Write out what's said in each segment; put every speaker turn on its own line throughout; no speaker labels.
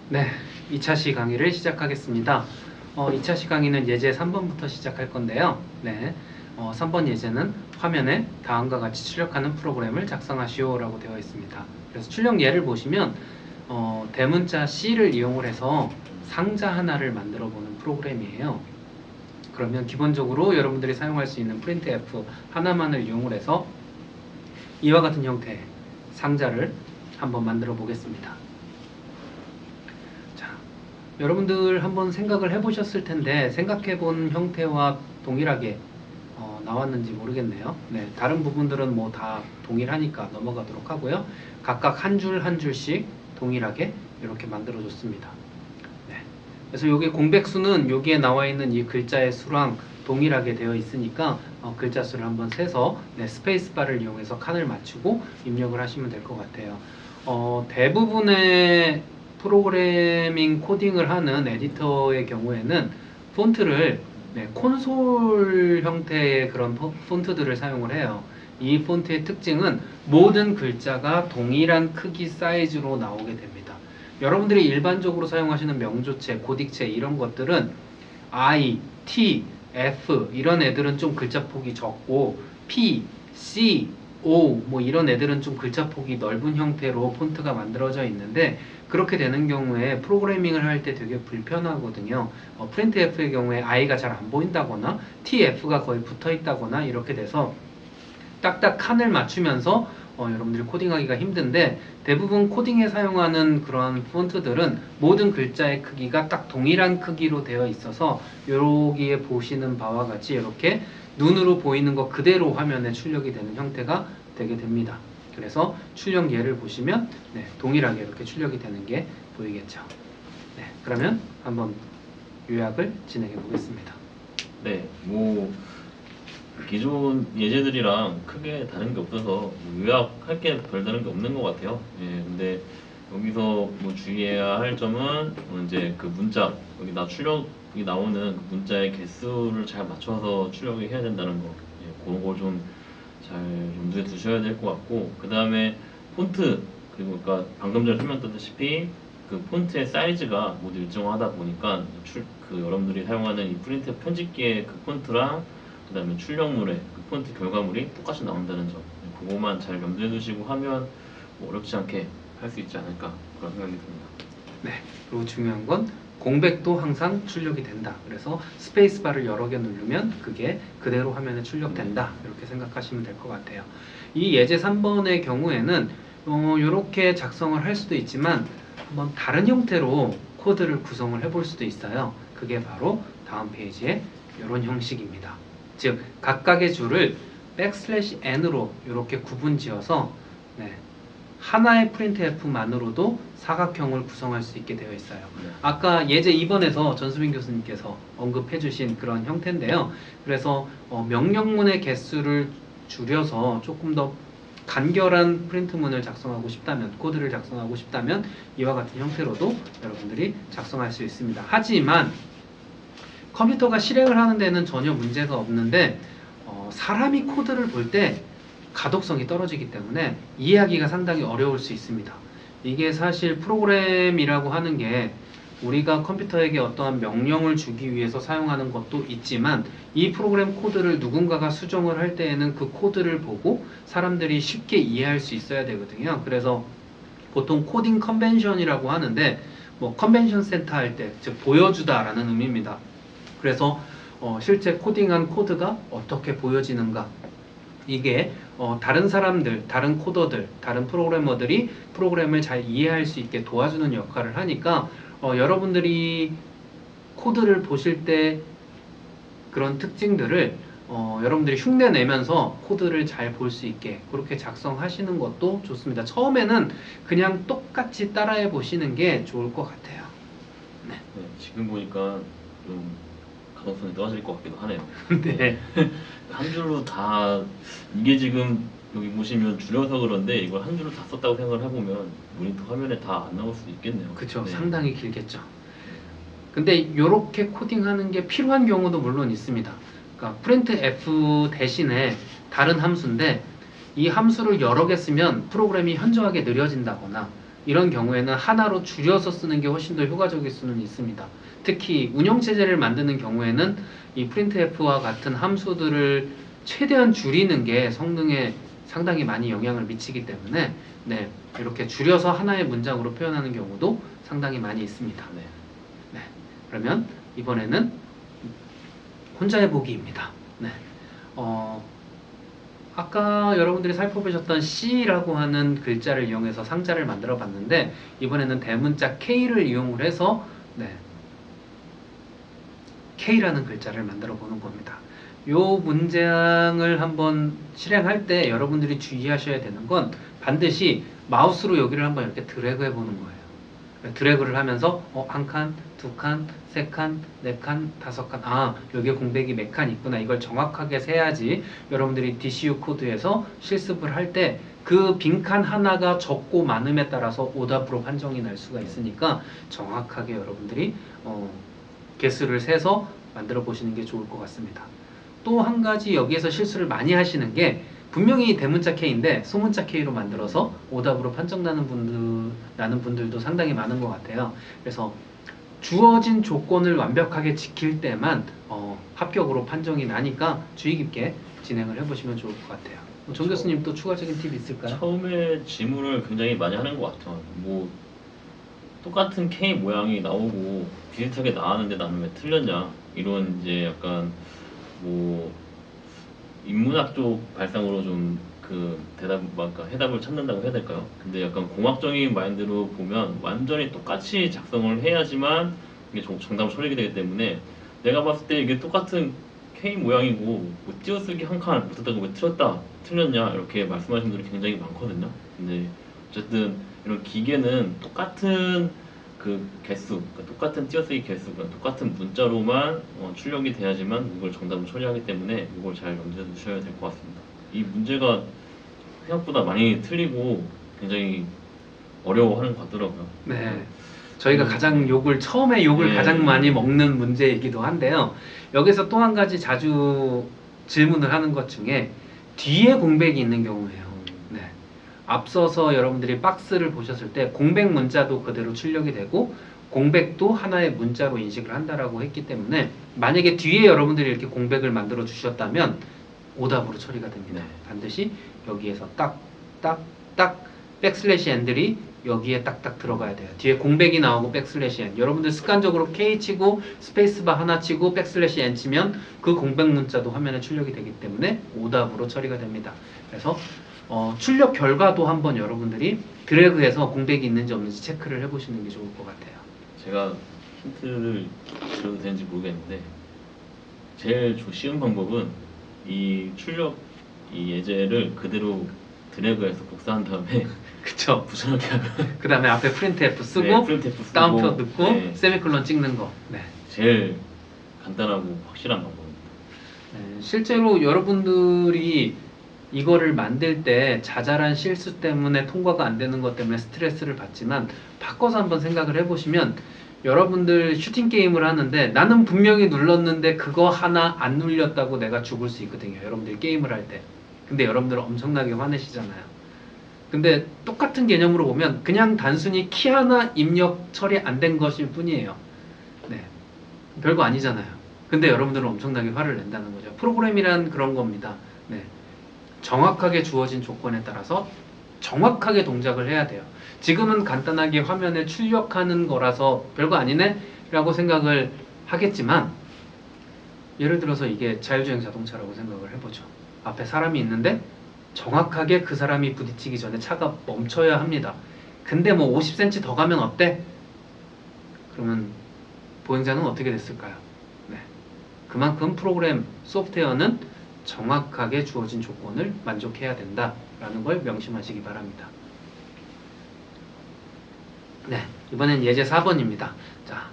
네, 2차 시 강의를 시작하겠습니다. 2차 시 강의는 예제 3번부터 시작할 건데요. 네, 3번 예제는 화면에 다음과 같이 출력하는 프로그램을 작성하시오 라고 되어 있습니다. 그래서 출력 예를 보시면 대문자 C를 이용을 해서 상자 하나를 만들어 보는 프로그램이에요. 그러면 기본적으로 여러분들이 사용할 수 있는 printf 하나만을 이용을 해서 이와 같은 형태의 상자를 한번 만들어 보겠습니다. 여러분들 한번 생각을 해보셨을 텐데 생각해 본 형태와 동일하게 나왔는지 모르겠네요. 네, 다른 부분들은 뭐 다 동일하니까 넘어가도록 하고요. 각각 한 줄 한 줄씩 동일하게 이렇게 만들어 줬습니다. 네, 그래서 여기 공백수는 여기에 나와 있는 이 글자의 수랑 동일하게 되어 있으니까 글자 수를 한번 세서 스페이스바를 이용해서 칸을 맞추고 입력을 하시면 될 것 같아요. 대부분의 프로그래밍 코딩을 하는 에디터의 경우에는 폰트를 콘솔 형태의 그런 폰트들을 사용을 해요. 이 폰트의 특징은 모든 글자가 동일한 크기 사이즈로 나오게 됩니다. 여러분들이 일반적으로 사용하시는 명조체, 고딕체 이런 것들은 I, T, F 이런 애들은 좀 글자 폭이 적고 P, C, O 뭐 이런 애들은 좀 글자 폭이 넓은 형태로 폰트가 만들어져 있는데 그렇게 되는 경우에 프로그래밍을 할 때 되게 불편하거든요. printf의 경우에 I가 잘 안 보인다거나 TF가 거의 붙어 있다거나 이렇게 돼서 딱딱 칸을 맞추면서 여러분들이 코딩하기가 힘든데 대부분 코딩에 사용하는 그런 폰트들은 모든 글자의 크기가 딱 동일한 크기로 되어 있어서 여기에 보시는 바와 같이 이렇게 눈으로 보이는 것 그대로 화면에 출력이 되는 형태가 되게 됩니다. 그래서 출력 예를 보시면 동일하게 이렇게 출력이 되는 게 보이겠죠. 네, 그러면 한번 요약을 진행해 보겠습니다.
네, 뭐 기존 예제들이랑 크게 다른 게 없어서 요약할 게 별다른 게 없는 것 같아요. 예, 근데 여기서 뭐 주의해야 할 점은 이제 그 문자 여기 출력이 나오는 그 문자의 개수를 잘 맞춰서 출력을 해야 된다는 거, 그런 걸 좀 잘 염두에 두셔야 될 것 같고, 그 다음에 폰트, 그리고 그러니까 방금 전에 설명드렸다시피 그 폰트의 사이즈가 모두 일정하다 보니까 그 여러분들이 사용하는 이 프린트 편집기의 그 폰트랑 그 다음에 출력물의 그 폰트 결과물이 똑같이 나온다는 점, 그거만 잘 염두에 두시고 하면 뭐 어렵지 않게 할 수 있지 않을까 그런 생각이 듭니다.
네, 그리고 중요한 건 공백도 항상 출력이 된다. 그래서 스페이스바를 여러 개 누르면 그게 그대로 화면에 출력된다. 이렇게 생각하시면 될 것 같아요. 이 예제 3번의 경우에는 이렇게 작성을 할 수도 있지만 한번 다른 형태로 코드를 구성을 해볼 수도 있어요. 그게 바로 다음 페이지에 이런 형식입니다. 즉 각각의 줄을 \n으로 이렇게 구분 지어서 하나의 printf만으로도 사각형을 구성할 수 있게 되어 있어요. 아까 예제 2번에서 전수빈 교수님께서 언급해 주신 그런 형태인데요. 그래서 명령문의 개수를 줄여서 조금 더 간결한 프린트문을 작성하고 싶다면, 코드를 작성하고 싶다면 이와 같은 형태로도 여러분들이 작성할 수 있습니다. 하지만 컴퓨터가 실행을 하는 데는 전혀 문제가 없는데 사람이 코드를 볼 때 가독성이 떨어지기 때문에 이해하기가 상당히 어려울 수 있습니다. 이게 사실 프로그램이라고 하는 게 우리가 컴퓨터에게 어떠한 명령을 주기 위해서 사용하는 것도 있지만 이 프로그램 코드를 누군가가 수정을 할 때에는 그 코드를 보고 사람들이 쉽게 이해할 수 있어야 되거든요. 그래서 보통 코딩 컨벤션이라고 하는데 뭐 컨벤션 센터 할 때 즉 보여주다 라는 의미입니다. 그래서 실제 코딩한 코드가 어떻게 보여지는가, 이게 다른 사람들, 다른 코더들, 다른 프로그래머들이 프로그램을 잘 이해할 수 있게 도와주는 역할을 하니까 여러분들이 코드를 보실 때 그런 특징들을 여러분들이 흉내 내면서 코드를 잘 볼 수 있게 그렇게 작성하시는 것도 좋습니다. 처음에는 그냥 똑같이 따라해 보시는 게 좋을 것 같아요.
네, 지금 보니까 좀 가독성이 떨어질 것 같기도 하네요.
네.
한 줄로 다 이게 지금 여기 보시면 줄여서 그런데 이걸 한 줄로 다 썼다고 생각을 해보면 모니터 화면에 다 안 나올 수도 있겠네요.
그쵸.
네.
상당히 길겠죠. 근데 이렇게 코딩하는 게 필요한 경우도 물론 있습니다. 그러니까 printf 대신에 다른 함수인데 이 함수를 여러 개 쓰면 프로그램이 현저하게 느려진다거나 이런 경우에는 하나로 줄여서 쓰는 게 훨씬 더 효과적일 수는 있습니다. 특히 운영체제를 만드는 경우에는 이 printf와 같은 함수들을 최대한 줄이는 게 성능에 상당히 많이 영향을 미치기 때문에 네, 이렇게 줄여서 하나의 문장으로 표현하는 경우도 상당히 많이 있습니다.
네.
네, 그러면 이번에는 혼자 해보기입니다. 네. 아까 여러분들이 살펴보셨던 C라고 하는 글자를 이용해서 상자를 만들어 봤는데 이번에는 대문자 K를 이용을 해서 네, K라는 글자를 만들어 보는 겁니다. 요 문장을 한번 실행할 때 여러분들이 주의하셔야 되는 건 반드시 마우스로 여기를 한번 이렇게 드래그 해 보는 거예요. 드래그를 하면서 한 칸, 두 칸, 세 칸, 네 칸, 다섯 칸. 아, 여기에 공백이 몇 칸 있구나. 이걸 정확하게 세야지 여러분들이 DCU 코드에서 실습을 할 때 그 빈칸 하나가 적고 많음에 따라서 오답으로 판정이 날 수가 있으니까 정확하게 여러분들이 개수를 세서 만들어 보시는 게 좋을 것 같습니다. 또 한 가지 여기에서 실수를 많이 하시는 게 분명히 대문자 K인데 소문자 K로 만들어서 오답으로 판정나는 분들도 상당히 많은 것 같아요. 그래서 주어진 조건을 완벽하게 지킬 때만 합격으로 판정이 나니까 주의 깊게 진행을 해보시면 좋을 것 같아요. 정 교수님 또 추가적인 팁이 있을까요?
처음에 질문을 굉장히 많이 하는 것 같아요. 뭐 똑같은 K 모양이 나오고 비슷하게 나왔는데 나는 왜 틀렸냐, 이런 이제 약간 뭐 인문학 쪽 발상으로 좀 그 해답을 찾는다고 해야 될까요? 근데 약간 공학적인 마인드로 보면 완전히 똑같이 작성을 해야지만 이게 정답을 처리하게 되기 때문에 내가 봤을 때 이게 똑같은 K 모양이고 뭐 띄어쓰기 한 칸 못했다고 왜 틀렸냐 이렇게 말씀하시는 분들이 굉장히 많거든요. 근데 어쨌든 이런 기계는 똑같은 그 개수, 그러니까 똑같은 띄어쓰기 개수가 똑같은 문자로만 출력이 돼야지만 이걸 정답을 처리하기 때문에 이걸 잘 염두에 두셔야 될 것 같습니다. 이 문제가 생각보다 많이 틀리고 굉장히 어려워하는 것 같더라고요.
네. 저희가 처음에 욕을
네.
가장 많이 먹는 문제이기도 한데요. 여기서 또 한 가지 자주 질문을 하는 것 중에 뒤에 공백이 있는 경우예요. 네. 앞서서 여러분들이 박스를 보셨을 때 공백 문자도 그대로 출력이 되고 공백도 하나의 문자로 인식을 한다라고 했기 때문에 만약에 뒤에 여러분들이 이렇게 공백을 만들어 주셨다면 오답으로 처리가 됩니다.
네.
반드시 여기에서 딱 백슬래시 n들이 여기에 딱딱 들어가야 돼요. 뒤에 공백이 나오고 백슬래시 n. 여러분들 습관적으로 K 치고 스페이스바 하나 치고 백슬래시 n 치면 그 공백 문자도 화면에 출력이 되기 때문에 오답으로 처리가 됩니다. 그래서 출력 결과도 한번 여러분들이 드래그해서 공백이 있는지 없는지 체크를 해보시는 게 좋을 것 같아요.
제가 힌트를 드려도 되는지 모르겠는데 제일 쉬운 방법은 이 예제를 그대로 드래그해서 복사한 다음에
그쵸?
붙여넣기 하면
그 다음에 앞에 printf 쓰고
네, printf 쓰고,
다운표 넣고
네.
세미콜론 찍는 거. 네.
제일 간단하고 확실한 방법입니다.
네, 실제로 여러분들이 이거를 만들 때 자잘한 실수 때문에 통과가 안 되는 것 때문에 스트레스를 받지만 바꿔서 한번 생각을 해보시면 여러분들 슈팅 게임을 하는데 나는 분명히 눌렀는데 그거 하나 안 눌렸다고 내가 죽을 수 있거든요. 여러분들이 게임을 할 때. 근데 여러분들은 엄청나게 화내시잖아요. 근데 똑같은 개념으로 보면 그냥 단순히 키 하나 입력 처리 안 된 것일 뿐이에요. 네, 별거 아니잖아요. 근데 여러분들은 엄청나게 화를 낸다는 거죠. 프로그램이란 그런 겁니다. 네, 정확하게 주어진 조건에 따라서 정확하게 동작을 해야 돼요. 지금은 간단하게 화면에 출력하는 거라서 별거 아니네 라고 생각을 하겠지만 예를 들어서 이게 자율주행 자동차라고 생각을 해보죠. 앞에 사람이 있는데 정확하게 그 사람이 부딪히기 전에 차가 멈춰야 합니다. 근데 뭐 50cm 더 가면 어때? 그러면 보행자는 어떻게 됐을까요? 네. 그만큼 프로그램 소프트웨어는 정확하게 주어진 조건을 만족해야 된다라는 걸 명심하시기 바랍니다. 네, 이번엔 예제 4번입니다. 자,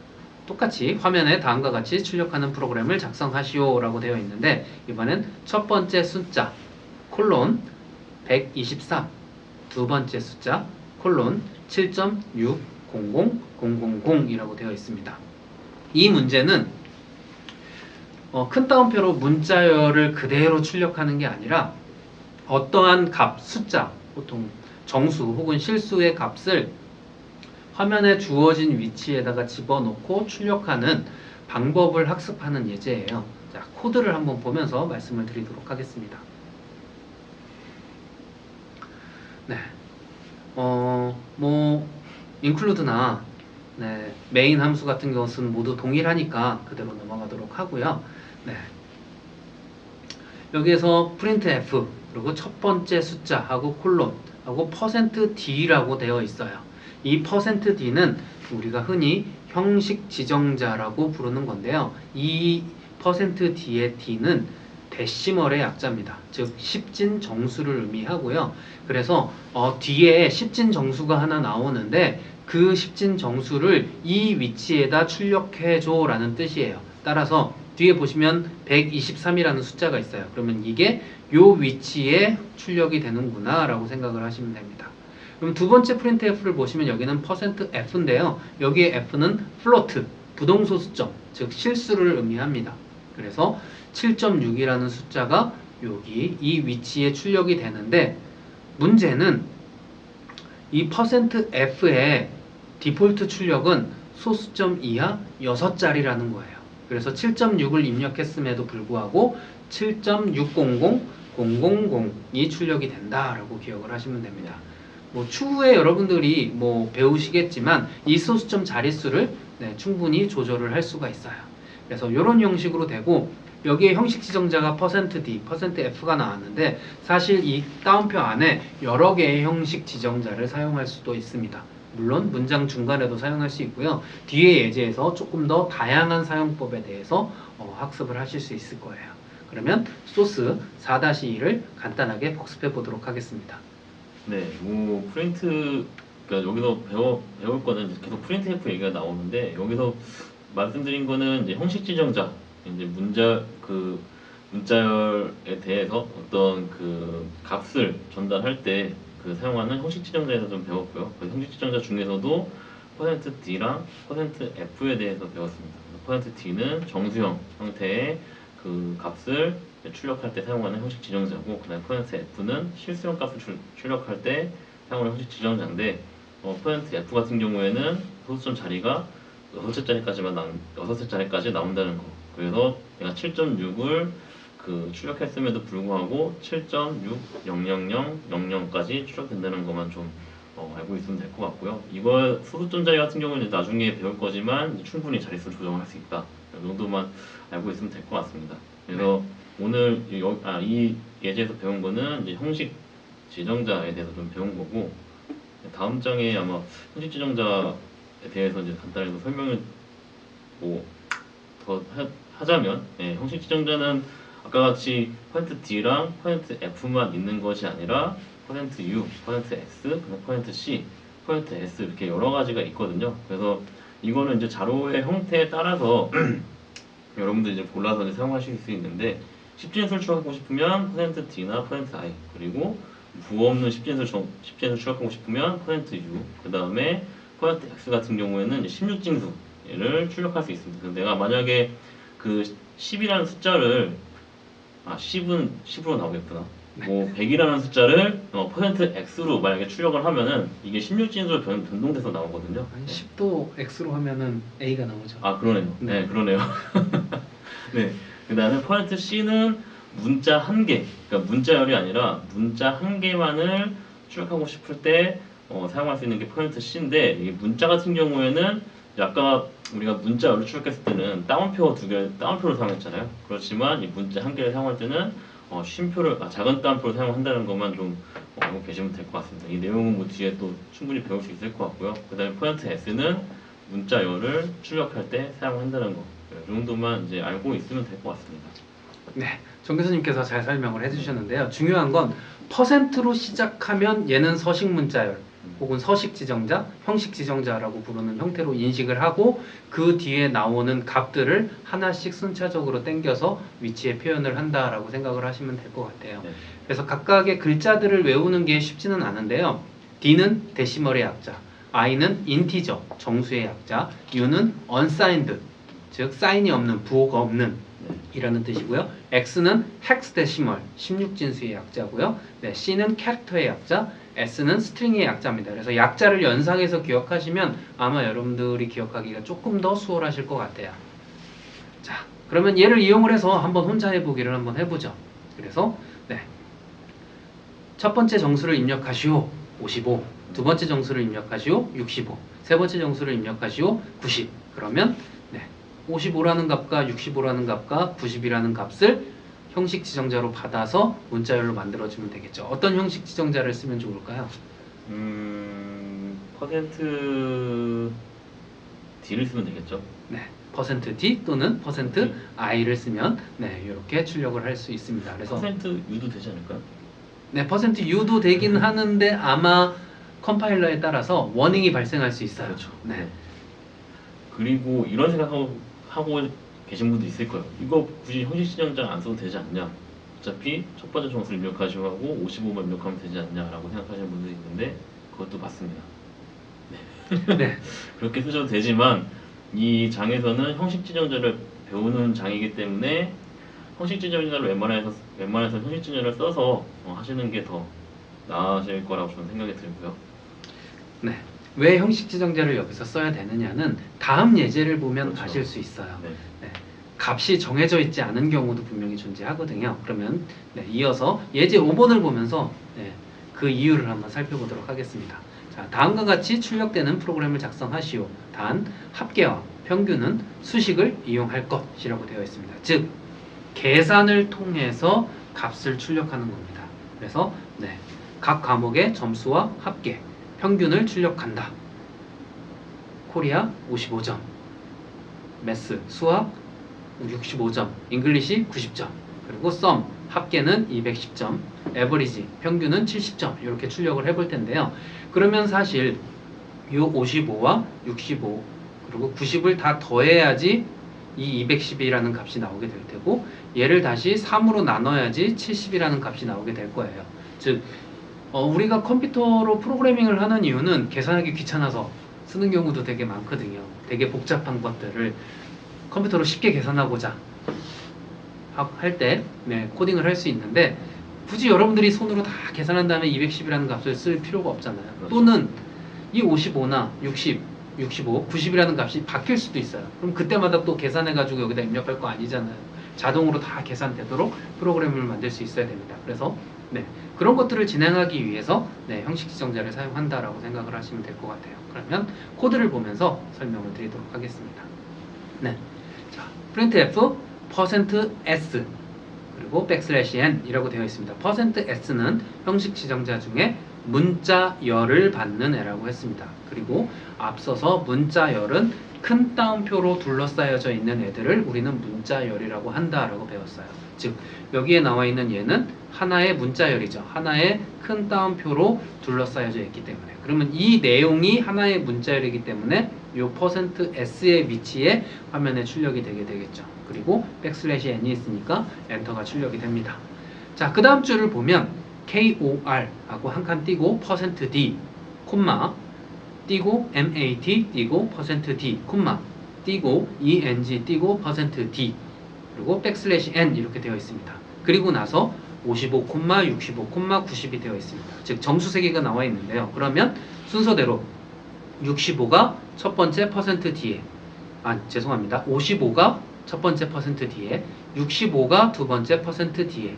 똑같이 화면에 다음과 같이 출력하는 프로그램을 작성하시오 라고 되어 있는데 이번엔 첫 번째 숫자 콜론 123, 두 번째 숫자 콜론 7.60000이라고 되어 있습니다. 이 문제는 큰 따옴표로 문자열을 그대로 출력하는 게 아니라 어떠한 값, 숫자, 보통 정수 혹은 실수의 값을 화면에 주어진 위치에다가 집어넣고 출력하는 방법을 학습하는 예제예요. 자, 코드를 한번 보면서 말씀을 드리도록 하겠습니다. 네, include나 네, 메인 함수 같은 것은 모두 동일하니까 그대로 넘어가도록 하고요. 네, 여기에서 printf 그리고 첫 번째 숫자하고 콜론하고 %d라고 되어 있어요. 이 %d는 우리가 흔히 형식 지정자라고 부르는 건데요. 이 %d의 d는 데시멀의 약자입니다. 즉 10진 정수를 의미하고요. 그래서 뒤에 10진 정수가 하나 나오는데 그 10진 정수를 이 위치에다 출력해줘 라는 뜻이에요. 따라서 뒤에 보시면 123이라는 숫자가 있어요. 그러면 이게 요 위치에 출력이 되는구나 라고 생각을 하시면 됩니다. 그럼 두 번째 printf를 보시면 여기는 %f인데요. 여기에 f는 float, 부동소 수점, 즉 실수를 의미합니다. 그래서 7.6이라는 숫자가 여기 이 위치에 출력이 되는데 문제는 이 %f의 디폴트 출력은 소수점 이하 6자리라는 거예요. 그래서 7.6을 입력했음에도 불구하고 7.6000000이 출력이 된다라고 기억을 하시면 됩니다. 뭐 추후에 여러분들이 뭐 배우시겠지만 이 소수점 자릿수를 충분히 조절을 할 수가 있어요. 그래서 이런 형식으로 되고 여기에 형식 지정자가 %d, %f가 나왔는데 사실 이 따옴표 안에 여러 개의 형식 지정자를 사용할 수도 있습니다. 물론 문장 중간에도 사용할 수 있고요. 뒤에 예제에서 조금 더 다양한 사용법에 대해서 학습을 하실 수 있을 거예요. 그러면 소스 4-2를 간단하게 복습해 보도록 하겠습니다.
네, 뭐 프린트 그러니까 여기서 배울 거는 이제 계속 printf 얘기가 나오는데 여기서 말씀드린 거는 이제 형식 지정자 이제 문자열에 대해서 어떤 그 값을 전달할 때 그 사용하는 형식 지정자에서 좀 배웠고요. 그 형식 지정자 중에서도 %d랑 %f에 대해서 배웠습니다. %d는 정수형 형태의 그 값을 출력할 때 사용하는 형식 지정자고, 그다음 %f는 실수형 값을 출력할 때 사용하는 형식 지정자인데, %f 같은 경우에는 소수점 자리가 6자리까지 나온다는 거. 그래서 내가 7.6을 출력했음에도 불구하고 7.60000까지 출력된다는 것만 좀 알고 있으면 될 것 같고요. 이거 소수점 자리 같은 경우는 나중에 배울 거지만 충분히 자릿수를 조정할 수 있다. 이 정도만 알고 있으면 될 것 같습니다. 그래서 오늘 이 예제에서 배운 거는 이제 형식 지정자에 대해서 좀 배운 거고, 다음 장에 아마 형식 지정자에 대해서 이제 간단히 설명을 더 하자면, 형식 지정자는 아까 같이 %d랑 %f만 있는 것이 아니라 %u, %x, %c, %s 이렇게 여러 가지가 있거든요. 그래서 이거는 이제 자료의 형태에 따라서 여러분들 이제 골라서 이제 사용하실 수 있는데, 10진수를 출력하고 싶으면 %d나 %i, 그리고 부호 없는 10진수를 출력하고 싶으면 %u, 그 다음에 %x 같은 경우에는 16진수를 출력할 수 있습니다. 그래서 내가 만약에 그 10이라는 숫자를 10은 10으로 나오겠구나. 뭐 100이라는 숫자를 %x로 만약에 출력을 하면은 이게 16진수로 변동돼서 나오거든요.
아니, 10도 x로 하면은 a가 나오죠.
아, 그러네요. 네, 그러네요. 네. 그다음에 %c는 문자 한 개, 그러니까 문자열이 아니라 문자 한 개만을 출력하고 싶을 때 사용할 수 있는 게 %c인데, 이 문자 같은 경우에는 아까 우리가 문자열을 출력했을 때는 따옴표를 사용했잖아요. 그렇지만 이 문자 한 개를 사용할 때는 쉼표를 작은 따옴표를 사용한다는 것만 좀 알고 계시면 될 것 같습니다. 이 내용은 뭐 뒤에 또 충분히 배울 수 있을 것 같고요. 그다음에 %s는 문자열을 출력할 때 사용한다는 거, 이 정도만 이제 알고 있으면 될 것 같습니다.
네, 정 교수님께서 잘 설명을 해주셨는데요. 중요한 건 %로 시작하면 얘는 서식 문자열 혹은 서식 지정자, 형식 지정자라고 부르는 형태로 인식을 하고 그 뒤에 나오는 값들을 하나씩 순차적으로 땡겨서 위치에 표현을 한다라고 생각을 하시면 될 것 같아요.
네.
그래서 각각의 글자들을 외우는 게 쉽지는 않은데요. D는 데시멀의 약자, I는 인티저, 정수의 약자, U는 unsigned, 즉 사인이 없는, 부호가 없는 이라는 뜻이고요. X는 헥스데시멀, 16진수의 약자고요. C는 캐릭터의 약자, S는 스트링의 약자입니다. 그래서 약자를 연상해서 기억하시면 아마 여러분들이 기억하기가 조금 더 수월하실 것 같아요. 자, 그러면 얘를 이용을 해서 한번 혼자 해보기를 한번 해보죠. 그래서 네, 첫 번째 정수를 입력하시오 55, 두 번째 정수를 입력하시오 65, 세 번째 정수를 입력하시오 90. 그러면 네, 55라는 값과 65라는 값과 90이라는 값을 형식 지정자로 받아서 문자열로 만들어주면 되겠죠. 어떤 형식 지정자를 쓰면 좋을까요?
퍼센트 D를 쓰면 되겠죠.
네, %d 또는 %i를 쓰면 네, 이렇게 출력을 할 수 있습니다. 그래서
퍼센트 U도 되지 않을까요?
네, %u도 되긴 하는데 아마 컴파일러에 따라서 워닝이 발생할 수 있어요.
그렇죠.
네.
그리고 이런 생각하고 계신 분도 있을 거예요. 이거 굳이 형식 지정자 안 써도 되지 않냐? 어차피 첫 번째 정수를 입력하시고 하고 55만 입력하면 되지 않냐라고 생각하시는 분들이 있는데 그것도 맞습니다.
네.
그렇게 쓰셔도 되지만 이 장에서는 형식 지정자를 배우는 장이기 때문에 형식 지정자를 웬만해서 형식 지정자를 써서 하시는 게 더 나으실 거라고 저는 생각이 들고요.
네. 왜 형식 지정자를 여기서 써야 되느냐는 다음 예제를 보면
그렇죠.
아실 수 있어요.
네.
네. 값이 정해져 있지 않은 경우도 분명히 존재하거든요. 그러면 네, 이어서 예제 5번을 보면서 네, 그 이유를 한번 살펴보도록 하겠습니다. 자, 다음과 같이 출력되는 프로그램을 작성하시오. 단 합계와 평균은 수식을 이용할 것이라고 되어 있습니다. 즉 계산을 통해서 값을 출력하는 겁니다. 그래서 네, 각 과목의 점수와 합계, 평균을 출력한다. 코리아 55점, 매스 수학 65점, 잉글리시 90점, 그리고 썸 합계는 210점, 에버리지 평균은 70점 이렇게 출력을 해볼 텐데요. 그러면 사실 이 55와 65 그리고 90을 다 더해야지 이 210이라는 값이 나오게 될 테고 얘를 다시 3으로 나눠야지 70이라는 값이 나오게 될 거예요. 즉 우리가 컴퓨터로 프로그래밍을 하는 이유는 계산하기 귀찮아서 쓰는 경우도 되게 많거든요. 되게 복잡한 것들을 컴퓨터로 쉽게 계산하고자 할 때 네, 코딩을 할 수 있는데 굳이 여러분들이 손으로 다 계산한 다음에 210이라는 값을 쓸 필요가 없잖아요.
그렇죠.
또는 이 55나 60, 65, 90이라는 값이 바뀔 수도 있어요. 그럼 그때마다 또 계산해가지고 여기다 입력할 거 아니잖아요. 자동으로 다 계산되도록 프로그램을 만들 수 있어야 됩니다. 그래서 네, 그런 것들을 진행하기 위해서 네, 형식 지정자를 사용한다라고 생각을 하시면 될 것 같아요. 그러면 코드를 보면서 설명을 드리도록 하겠습니다. 네, 자, printf %s 그리고 n 이라고 되어 있습니다. %s는 형식 지정자 중에 문자열을 받는 애라고 했습니다. 그리고 앞서서 문자열은 큰 따옴표로 둘러싸여져 있는 애들을 우리는 문자열이라고 한다라고 배웠어요. 즉 여기에 나와 있는 얘는 하나의 문자열이죠. 하나의 큰 따옴표로 둘러싸여져 있기 때문에 그러면 이 내용이 하나의 문자열이기 때문에 이 %s의 위치에 화면에 출력이 되게 되겠죠. 그리고 n이 있으니까 엔터가 출력이 됩니다. 자, 그 다음 줄을 보면 KOR 하고 한 칸 띄고 %D 콤마 띄고 MAT 띄고 %D 콤마 띄고 ENG 띄고 %D 그리고 n 이렇게 되어 있습니다. 그리고 나서 55, 65, 90이 되어 있습니다. 즉 정수 세 개가 나와 있는데요. 그러면 순서대로 65가 첫 번째 %D에 죄송합니다. 55가 첫 번째 %D에 65가 두 번째 %D에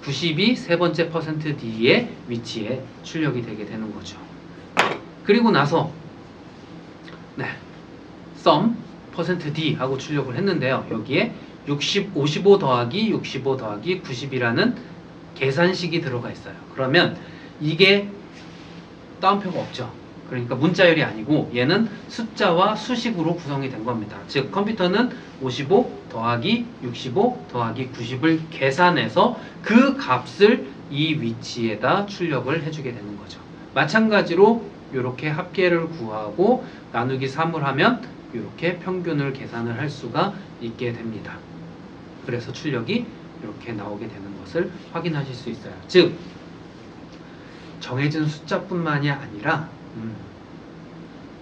90이 세 번째 %D의 위치에 출력이 되게 되는 거죠. 그리고 나서 네, sum %D 하고 출력을 했는데요. 여기에 55 더하기 65 더하기 90이라는 계산식이 들어가 있어요. 그러면 이게 따옴표가 없죠. 그러니까 문자열이 아니고 얘는 숫자와 수식으로 구성이 된 겁니다. 즉 컴퓨터는 55 더하기 65 더하기 90을 계산해서 그 값을 이 위치에다 출력을 해주게 되는 거죠. 마찬가지로 이렇게 합계를 구하고 나누기 3을 하면 이렇게 평균을 계산을 할 수가 있게 됩니다. 그래서 출력이 이렇게 나오게 되는 것을 확인하실 수 있어요. 즉 정해진 숫자뿐만이 아니라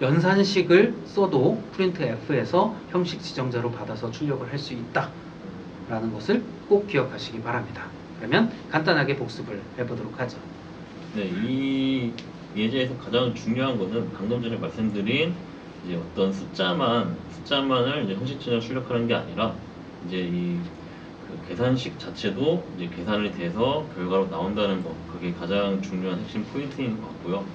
연산식을 써도 printf에서 형식 지정자로 받아서 출력을 할 수 있다 라는 것을 꼭 기억하시기 바랍니다. 그러면 간단하게 복습을 해보도록 하죠.
네, 이 예제에서 가장 중요한 것은 방금 전에 말씀드린 이제 어떤 숫자만을 이제 형식적으로 출력하는 게 아니라 이제 그 계산식 자체도 이제 계산이 돼서 결과로 나온다는 거, 그게 가장 중요한 핵심 포인트인 것 같고요.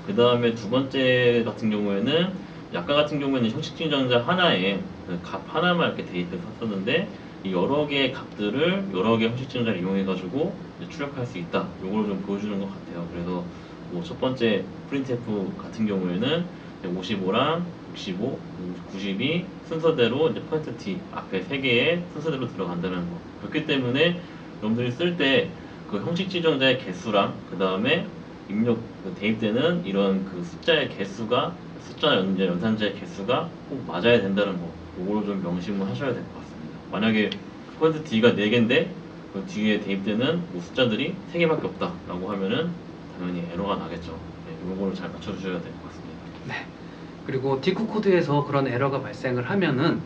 그 다음에 두 번째 같은 경우에는 아까 같은 경우에는 형식적인 정자 하나에 그값 하나만 이렇게 대입해서 썼는데 이 여러 개의 값들을 여러 개의 형식적인 정자를 이용해 가지고 출력할 수 있다. 요걸 좀 보여주는 것 같아요. 그래서 뭐 첫 번째 printf 같은 경우에는 55랑 65, 92 순서대로 이제 %t 앞에 세 개의 순서대로 들어간다는 거. 그렇기 때문에 여러분들이 쓸 때 그 형식 지정자의 개수랑 그 다음에 입력 대입되는 이런 그 숫자의 개수가 연산자의 개수가 꼭 맞아야 된다는 거. 그걸 좀 명심을 하셔야 될 것 같습니다. 만약에 %t가 4개인데 그 뒤에 대입되는 뭐 숫자들이 3개밖에 없다라고 하면은 당연히 에러가 나겠죠. 네, 이거를 잘 맞춰주셔야 될 것 같습니다.
네. 그리고 디코 코드에서 그런 에러가 발생을 하면은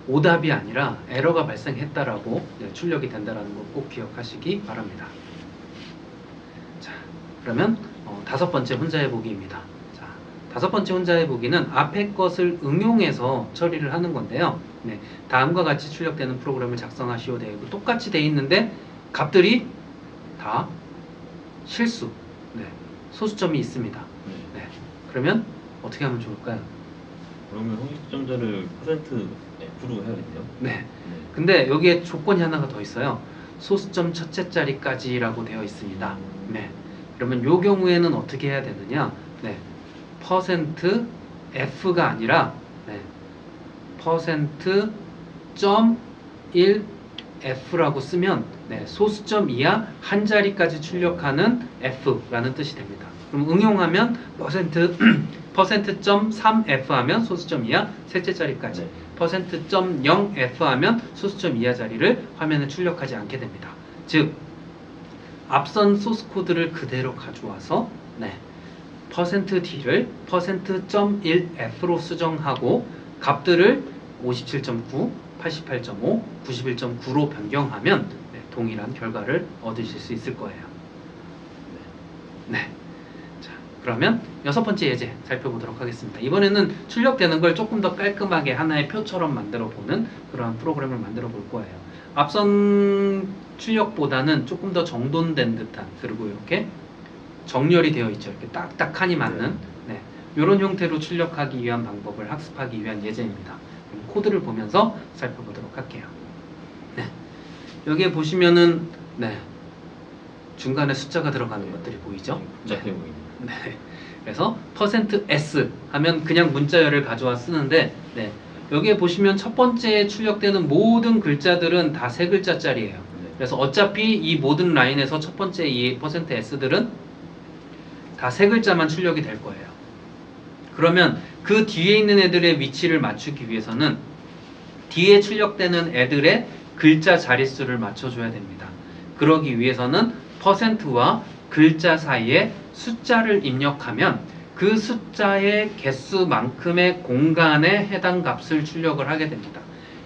오답이 아니라 에러가 발생했다라고 출력이 된다라는 거 꼭 기억하시기 바랍니다. 자, 그러면 다섯 번째 혼자해 보기입니다. 자, 다섯 번째 혼자해 보기는 앞에 것을 응용해서 처리를 하는 건데요. 네, 다음과 같이 출력되는 프로그램을 작성하시오 되어 있고 똑같이 되어 있는데 값들이 다 실수, 소수점이 있습니다. 네, 그러면 어떻게 하면 좋을까요?
그러면 형식 지정자를 %f로 해야겠네요.
네. 근데 여기에 조건이 하나가 더 있어요. 소수점 첫째 자리까지라고 되어 있습니다. 네. 그러면 이 경우에는 어떻게 해야 되느냐? 네. %f가 아니라 %.1f라고 쓰면 소수점 이하 한 자리까지 출력하는 f라는 뜻이 됩니다. 그럼 응용하면 %.3f 하면 소수점 이하 셋째 자리까지,
네.
%.0f 하면 소수점 이하 자리를 화면에 출력하지 않게 됩니다. 즉 앞선 소스 코드를 그대로 가져와서 %d를 %.1f로 수정하고 값들을 57.9, 88.5, 91.9로 변경하면 동일한 결과를 얻으실 수 있을 거예요. 네. 자, 그러면 여섯 번째 예제 살펴보도록 하겠습니다. 이번에는 출력되는 걸 조금 더 깔끔하게 하나의 표처럼 만들어 보는 그런 프로그램을 만들어 볼 거예요. 앞선 출력보다는 조금 더 정돈된 듯한, 그리고 이렇게 정렬이 되어 있죠. 이렇게 딱딱하니 맞는 이런 형태로 출력하기 위한 방법을 학습하기 위한 예제입니다. 그럼 코드를 보면서 살펴보도록 할게요. 여기에 보시면은 중간에 숫자가 들어가는 것들이 보이죠?
복잡해 보이네요.
네. 그래서 %s 하면 그냥 문자열을 가져와 쓰는데 여기에 보시면 첫 번째에 출력되는 모든 글자들은 다 세 글자짜리예요. 그래서 어차피 이 모든 라인에서 첫 번째 이 %s들은 다 세 글자만 출력이 될 거예요. 그러면 그 뒤에 있는 애들의 위치를 맞추기 위해서는 뒤에 출력되는 애들의 글자 자릿수를 맞춰줘야 됩니다. 그러기 위해서는 %와 글자 사이에 숫자를 입력하면 그 숫자의 개수만큼의 공간에 해당 값을 출력을 하게 됩니다.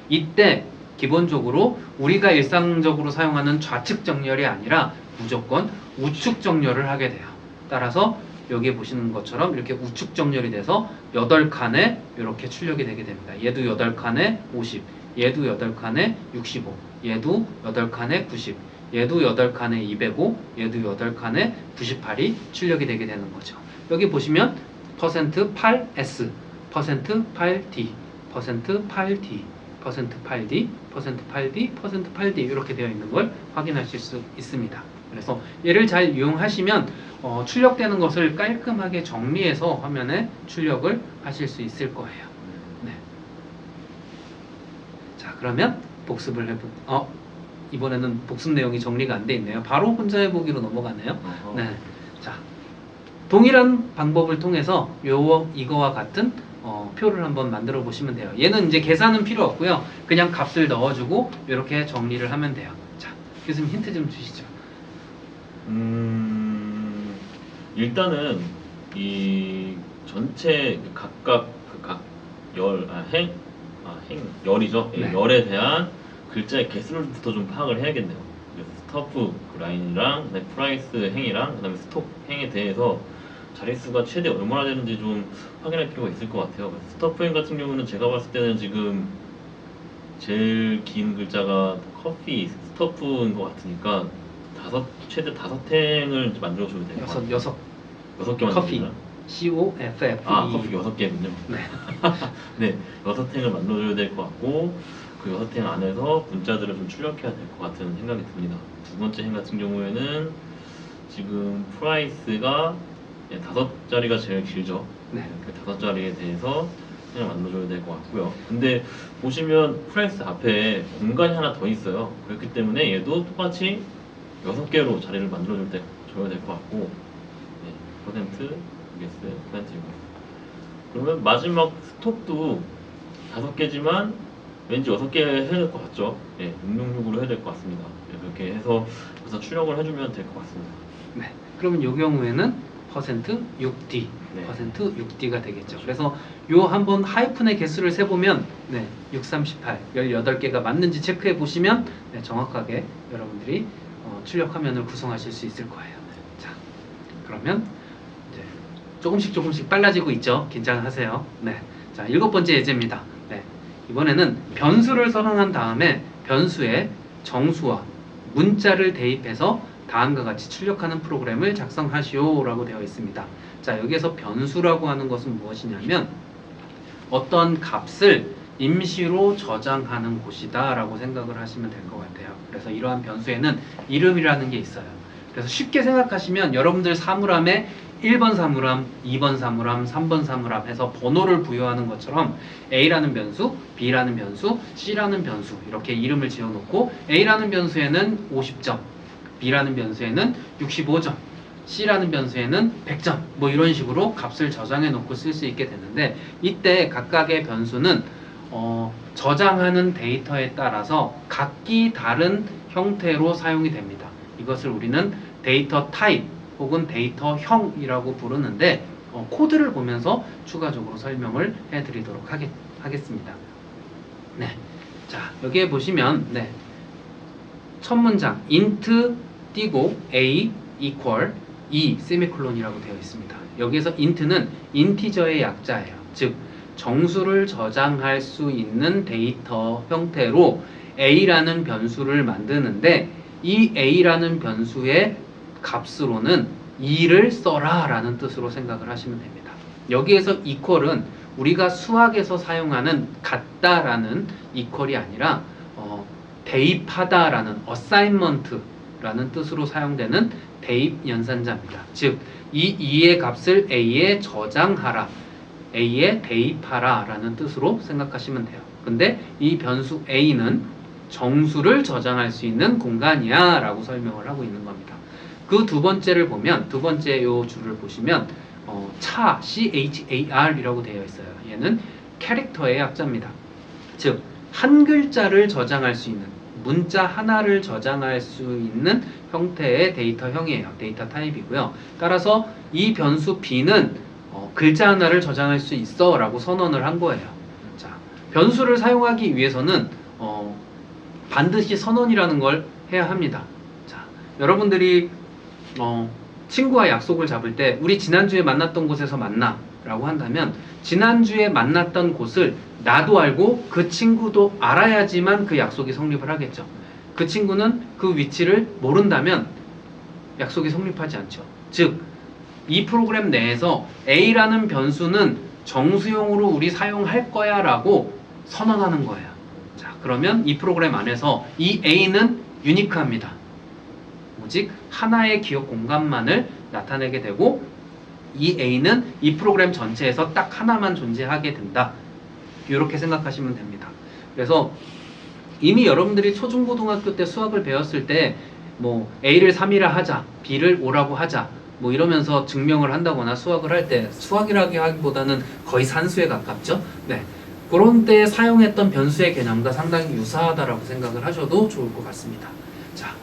이때 기본적으로 우리가 일상적으로 사용하는 좌측 정렬이 아니라 무조건 우측 정렬을 하게 돼요. 따라서 여기 보시는 것처럼 이렇게 우측 정렬이 돼서 8칸에 이렇게 출력이 되게 됩니다. 얘도 8칸에 50, 얘도 8칸에 65, 얘도 8칸에 90, 얘도 8칸에 205, 얘도 8칸에 98이 출력이 되게 되는 거죠. 여기 보시면 %8s, %8d, %8d, %8d, %8d, %8d 이렇게 되어 있는 걸 확인하실 수 있습니다. 그래서 얘를 잘 이용하시면 출력되는 것을 깔끔하게 정리해서 화면에 출력을 하실 수 있을 거예요. 자, 그러면 복습을 이번에는 복습 내용이 정리가 안 돼 있네요. 바로 혼자 해보기로 넘어가네요. 자, 동일한 방법을 통해서 이거와 같은 표를 한번 만들어 보시면 돼요. 얘는 이제 계산은 필요 없고요. 그냥 값을 넣어주고 이렇게 정리를 하면 돼요. 자, 교수님 힌트 좀 주시죠.
일단은 이 전체 각각 열이죠.
네.
열에 대한 글자의 개수를부터 좀 파악을 해야겠네요. 그래서 스토프 라인이랑 그다음에 프라이스 행이랑 그다음에 스톱 행에 대해서 자릿수가 최대 얼마나 되는지 좀 확인할 필요가 있을 것 같아요. 스토프 행 같은 경우는 제가 봤을 때는 지금 제일 긴 글자가 커피 스토프인 것 같으니까 최대 5행을 만들어줘야 될 것 같아요. 여섯 개
커피.
만들어요?
COFFE.
커피 6개군요.
네.
네, 6행을 만들어줘야 될 것 같고 그 6행 안에서 문자들을 좀 출력해야 될 것 같은 생각이 듭니다. 두 번째 행 같은 경우에는 지금 프라이스가 5자리가 제일 길죠.
네.
그 5자리에 대해서 그냥 만들어줘야 될 것 같고요. 근데 보시면 프라이스 앞에 공간이 하나 더 있어요. 그렇기 때문에 얘도 똑같이 6개로 자리를 만들어줘야 될 것 같고 네, 퍼센트, UX, 퍼센트, UX. 그러면 마지막 스톱도 5개지만 왠지 6개 해야 될 것 같죠? 네, 666으로 해야 될 것 같습니다. 네, 그렇게 해서 출력을 해주면 될 것 같습니다.
네. 그러면 이 경우에는 퍼센트 6D,
네.
퍼센트 6D가 되겠죠. 그래서 요 한번 하이픈의 개수를 세보면 638, 18개가 맞는지 체크해 보시면 정확하게 여러분들이 출력 화면을 구성하실 수 있을 거예요. 자, 그러면 이제 조금씩 빨라지고 있죠. 긴장하세요. 네. 자, 7번째 예제입니다. 네. 이번에는 변수를 선언한 다음에 변수에 정수와 문자를 대입해서 다음과 같이 출력하는 프로그램을 작성하시오 라고 되어 있습니다. 자, 여기에서 변수라고 하는 것은 무엇이냐면 어떤 값을 임시로 저장하는 곳이다 라고 생각을 하시면 될 것 같아요. 그래서 이러한 변수에는 이름이라는 게 있어요. 그래서 쉽게 생각하시면 여러분들 사물함에 1번 사물함, 2번 사물함, 3번 사물함 해서 번호를 부여하는 것처럼 A라는 변수, B라는 변수, C라는 변수 이렇게 이름을 지어놓고 A라는 변수에는 50점, B라는 변수에는 65점, C라는 변수에는 100점 뭐 이런 식으로 값을 저장해 놓고 쓸 수 있게 되는데 이때 각각의 변수는 저장하는 데이터에 따라서 각기 다른 형태로 사용이 됩니다. 이것을 우리는 데이터 타입 혹은 데이터형이라고 부르는데 코드를 보면서 추가적으로 설명을 해드리도록 하겠습니다. 네, 자 여기에 보시면 첫 문장 int 띄고 a equal 2 세미콜론이라고 되어 있습니다. 여기에서 int는 인티저의 약자예요. 즉 정수를 저장할 수 있는 데이터 형태로 a라는 변수를 만드는데 이 a라는 변수의 값으로는 2를 써라 라는 뜻으로 생각을 하시면 됩니다. 여기에서 equal은 우리가 수학에서 사용하는 같다 라는 equal이 아니라 대입하다 라는 assignment 라는 뜻으로 사용되는 대입 연산자입니다. 즉 이 2의 값을 a에 저장하라, a에 대입하라 라는 뜻으로 생각하시면 돼요. 근데 이 변수 a는 정수를 저장할 수 있는 공간이야 라고 설명을 하고 있는 겁니다. 그 두 번째를 보면 두 번째 요 줄을 보시면 char 이라고 되어 있어요. 얘는 캐릭터의 약자입니다. 즉 한 글자를 저장할 수 있는 문자 하나를 저장할 수 있는 형태의 데이터형이에요. 데이터 타입이고요. 따라서 이 변수 b는 글자 하나를 저장할 수 있어 라고 선언을 한 거예요. 자, 변수를 사용하기 위해서는 반드시 선언이라는 걸 해야 합니다. 자, 여러분들이 친구와 약속을 잡을 때 우리 지난주에 만났던 곳에서 만나 라고 한다면 지난주에 만났던 곳을 나도 알고 그 친구도 알아야지만 그 약속이 성립을 하겠죠. 그 친구는 그 위치를 모른다면 약속이 성립하지 않죠. 즉, 이 프로그램 내에서 A라는 변수는 정수용으로 우리 사용할 거야 라고 선언하는 거예요. 자, 그러면 이 프로그램 안에서 이 A는 유니크합니다. 오직 하나의 기억 공간만을 나타내게 되고 이 A는 이 프로그램 전체에서 딱 하나만 존재하게 된다. 이렇게 생각하시면 됩니다. 그래서 이미 여러분들이 초중고등학교 때 수학을 배웠을 때 뭐 A를 3이라 하자, B를 5라고 하자 뭐 이러면서 증명을 한다거나 수학을 할 때 수학이라기 하기보다는 거의 산수에 가깝죠. 네, 그런 때 사용했던 변수의 개념과 상당히 유사하다라고 생각을 하셔도 좋을 것 같습니다. 자,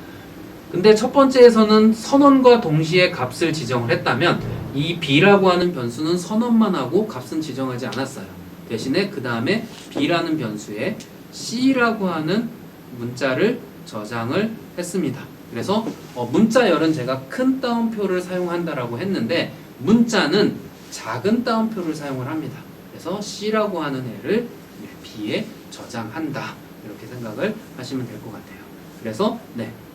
근데 첫 번째에서는 선언과 동시에 값을 지정을 했다면 이 B라고 하는 변수는 선언만 하고 값은 지정하지 않았어요. 대신에 그 다음에 B라는 변수에 C라고 하는 문자를 저장을 했습니다. 그래서 문자열은 제가 큰 따옴표를 사용한다라고 했는데 문자는 작은 따옴표를 사용을 합니다. 그래서 C라고 하는 애를 B에 저장한다. 이렇게 생각을 하시면 될 것 같아요. 그래서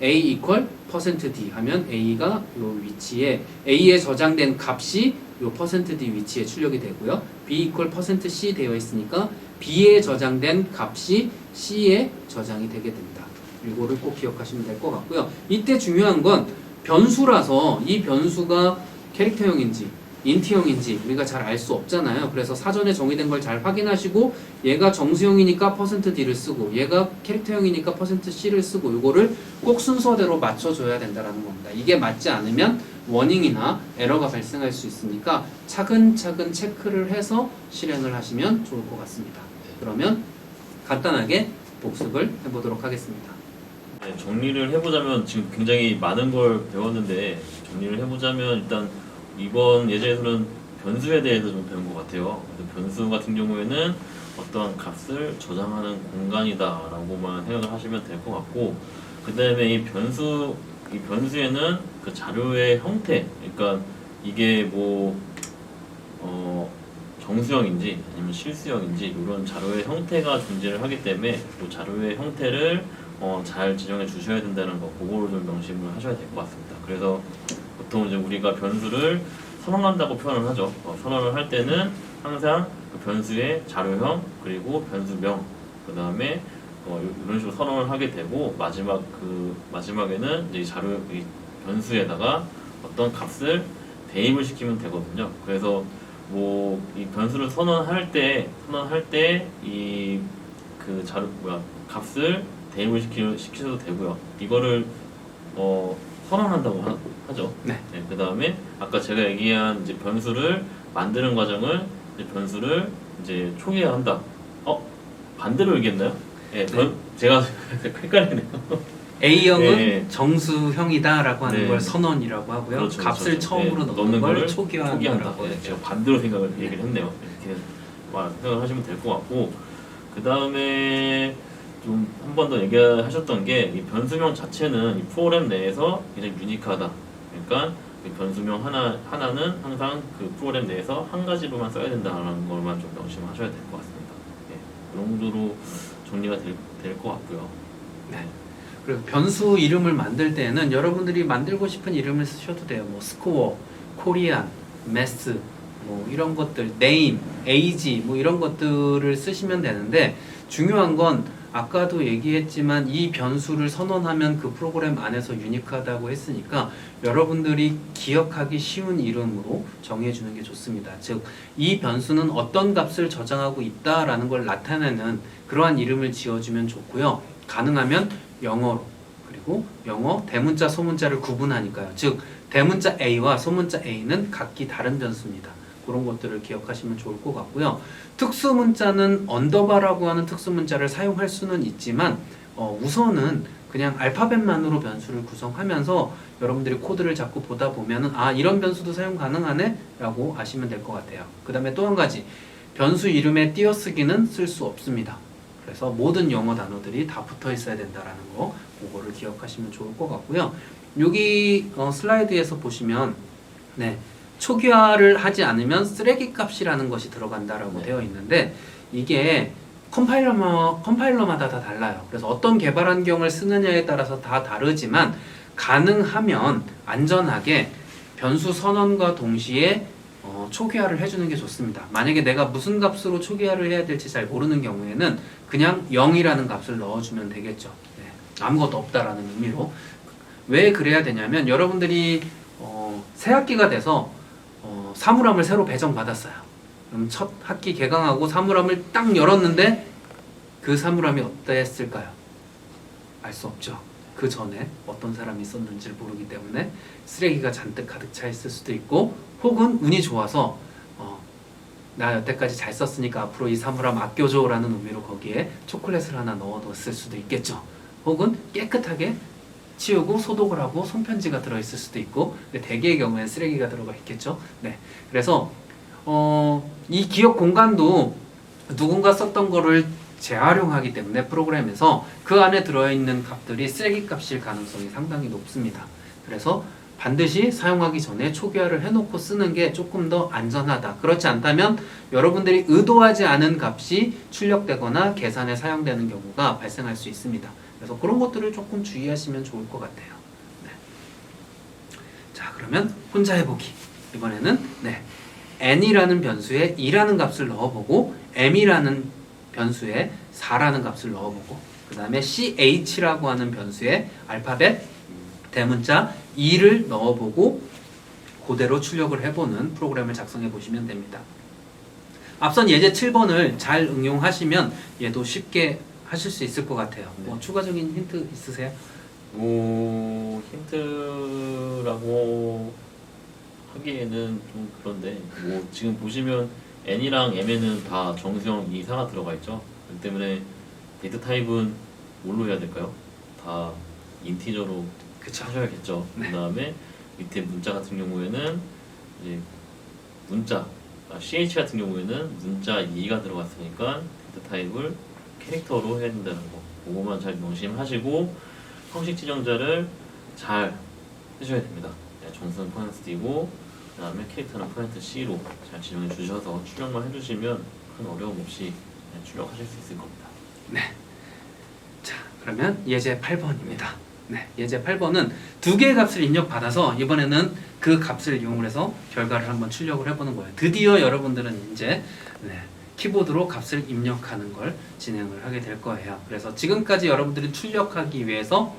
A equal %D 하면 A가 요 위치에 A에 저장된 값이 요 %D 위치에 출력이 되고요. B equal %C 되어 있으니까 B에 저장된 값이 C에 저장이 되게 된다. 이거를 꼭 기억하시면 될 것 같고요. 이때 중요한 건 변수라서 이 변수가 캐릭터형인지 인트형인지 우리가 잘 알 수 없잖아요. 그래서 사전에 정의된 걸 잘 확인하시고 얘가 정수형이니까 %D를 쓰고 얘가 캐릭터형이니까 %C를 쓰고 이거를 꼭 순서대로 맞춰줘야 된다는 겁니다. 이게 맞지 않으면 워닝이나 에러가 발생할 수 있으니까 차근차근 체크를 해서 실행을 하시면 좋을 것 같습니다. 그러면 간단하게 복습을 해보도록 하겠습니다.
네, 정리를 해보자면 지금 굉장히 많은 걸 배웠는데 정리를 해보자면 일단 이번 예제에서는 변수에 대해서 좀 배운 것 같아요. 그래서 변수 같은 경우에는 어떠한 값을 저장하는 공간이다라고만 생각을 하시면 될 것 같고, 그 다음에 이 변수에는 그 자료의 형태, 그러니까 이게 뭐 정수형인지 아니면 실수형인지 이런 자료의 형태가 존재를 하기 때문에 그 자료의 형태를 잘 지정해 주셔야 된다는 거, 그거를 좀 명심을 하셔야 될 것 같습니다. 그래서 보통 이제 우리가 변수를 선언한다고 표현을 하죠. 선언을 할 때는 항상 그 변수의 자료형 그리고 변수명, 그 다음에 이런 식으로 선언을 하게 되고 마지막에는 이제 이 변수에다가 어떤 값을 대입을 시키면 되거든요. 그래서 뭐 이 변수를 선언할 때 이 그 값을 대입을 시켜도 되고요. 이거를 선언한다고 하죠.
네.
그 다음에 아까 제가 얘기한 이제 변수를 만드는 과정을 변수를 이제 초기화한다. 반대로 얘기했나요? 네, 제가 헷갈리네요.
A형은
네.
정수형이다라고 하는
네.
걸 선언이라고 하고요.
그렇죠,
값을
그렇죠.
처음으로
네,
넣는 걸
걸
초기화한다고
네,
하죠.
제가 반대로 얘기를 했네요. 이렇게 생각을 하시면 될 것 같고, 그 다음에 좀 한 번 더 얘기하셨던 게 이 변수명 자체는 이 프로그램 내에서 굉장히 유니크하다. 그러니까 이 변수명 하나는 항상 그 프로그램 내에서 한 가지로만 써야 된다는 것만 좀 명심하셔야 될 것 같습니다. 이 정도로 정리가 될 것 같고요.
네. 그리고 변수 이름을 만들 때는 여러분들이 만들고 싶은 이름을 쓰셔도 돼요. 뭐 스코어, 코리안, 매스, 뭐 이런 것들, 네임, 에이지 뭐 이런 것들을 쓰시면 되는데 중요한 건 아까도 얘기했지만 이 변수를 선언하면 그 프로그램 안에서 유니크하다고 했으니까 여러분들이 기억하기 쉬운 이름으로 정해주는 게 좋습니다. 즉, 이 변수는 어떤 값을 저장하고 있다라는 걸 나타내는 그러한 이름을 지어주면 좋고요. 가능하면 영어로, 그리고 영어 대문자 소문자를 구분하니까요. 즉 대문자 A와 소문자 A는 각기 다른 변수입니다. 그런 것들을 기억하시면 좋을 것 같고요. 특수문자는 언더바라고 하는 특수문자를 사용할 수는 있지만 우선은 그냥 알파벳만으로 변수를 구성하면서 여러분들이 코드를 자꾸 보다 보면은 이런 변수도 사용 가능하네 라고 아시면 될 것 같아요. 그 다음에 또 한 가지, 변수 이름에 띄어쓰기는 쓸 수 없습니다. 그래서 모든 영어 단어들이 다 붙어 있어야 된다라는 거, 그거를 기억하시면 좋을 것 같고요. 여기 슬라이드에서 보시면 초기화를 하지 않으면 쓰레기 값이라는 것이 들어간다라고 되어 있는데 이게 컴파일러마다 다 달라요. 그래서 어떤 개발 환경을 쓰느냐에 따라서 다 다르지만 가능하면 안전하게 변수 선언과 동시에 초기화를 해주는 게 좋습니다. 만약에 내가 무슨 값으로 초기화를 해야 될지 잘 모르는 경우에는 그냥 0이라는 값을 넣어주면 되겠죠. 아무것도 없다라는 의미로. 왜 그래야 되냐면 여러분들이 새 학기가 돼서 사물함을 새로 배정받았어요. 그럼 첫 학기 개강하고 사물함을 딱 열었는데 그 사물함이 어땠을까요? 알 수 없죠. 그 전에 어떤 사람이 있었는지를 모르기 때문에 쓰레기가 잔뜩 가득 차 있을 수도 있고, 혹은 운이 좋아서 나 여태까지 잘 썼으니까 앞으로 이 사물함 아껴줘 라는 의미로 거기에 초콜릿을 하나 넣어뒀을 수도 있겠죠. 혹은 깨끗하게 치우고 소독을 하고 손편지가 들어있을 수도 있고, 근데 대개의 경우엔 쓰레기가 들어가 있겠죠. 그래서 이 기억 공간도 누군가 썼던 거를 재활용하기 때문에 프로그램에서 그 안에 들어있는 값들이 쓰레기 값일 가능성이 상당히 높습니다. 그래서 반드시 사용하기 전에 초기화를 해놓고 쓰는 게 조금 더 안전하다. 그렇지 않다면 여러분들이 의도하지 않은 값이 출력되거나 계산에 사용되는 경우가 발생할 수 있습니다. 그래서 그런 것들을 조금 주의하시면 좋을 것 같아요. 네. 자, 그러면 혼자 해보기. 이번에는 n이라는 변수에 2라는 값을 넣어보고 m이라는 변수에 4라는 값을 넣어보고 그 다음에 ch라고 하는 변수에 알파벳 대문자 2를 넣어보고 그대로 출력을 해보는 프로그램을 작성해 보시면 됩니다. 앞선 예제 7번을 잘 응용하시면 얘도 쉽게 하실 수 있을 것 같아요. 뭐 추가적인 힌트 있으세요?
힌트라고 하기에는 좀 그런데 지금 보시면 n이랑 m에는 다 정수형 이사가 들어가 있죠. 그렇기 때문에 데이터 타입은 뭘로 해야 될까요? 다 인티저로
그쵸.
하셔야겠죠.
네.
그 다음에 밑에 문자 같은 경우에는 이제 문자 ch 같은 경우에는 문자 2가 들어갔으니까 데이터 타입을 캐릭터로 해야 된다는 거. 그거만 잘 명심하시고 형식 지정자를 잘 해줘야 됩니다. 정수는 %D고 그 다음에 캐릭터는 %C로 잘 지정해 주셔서 출력만 해주시면 큰 어려움 없이 출력하실 수 있을 겁니다.
네. 자, 그러면 예제 8번입니다. 네, 예제 8번은 두 개의 값을 입력받아서 이번에는 그 값을 이용을 해서 결과를 한번 출력을 해보는 거예요. 드디어 여러분들은 이제 키보드로 값을 입력하는 걸 진행을 하게 될 거예요. 그래서 지금까지 여러분들이 출력하기 위해서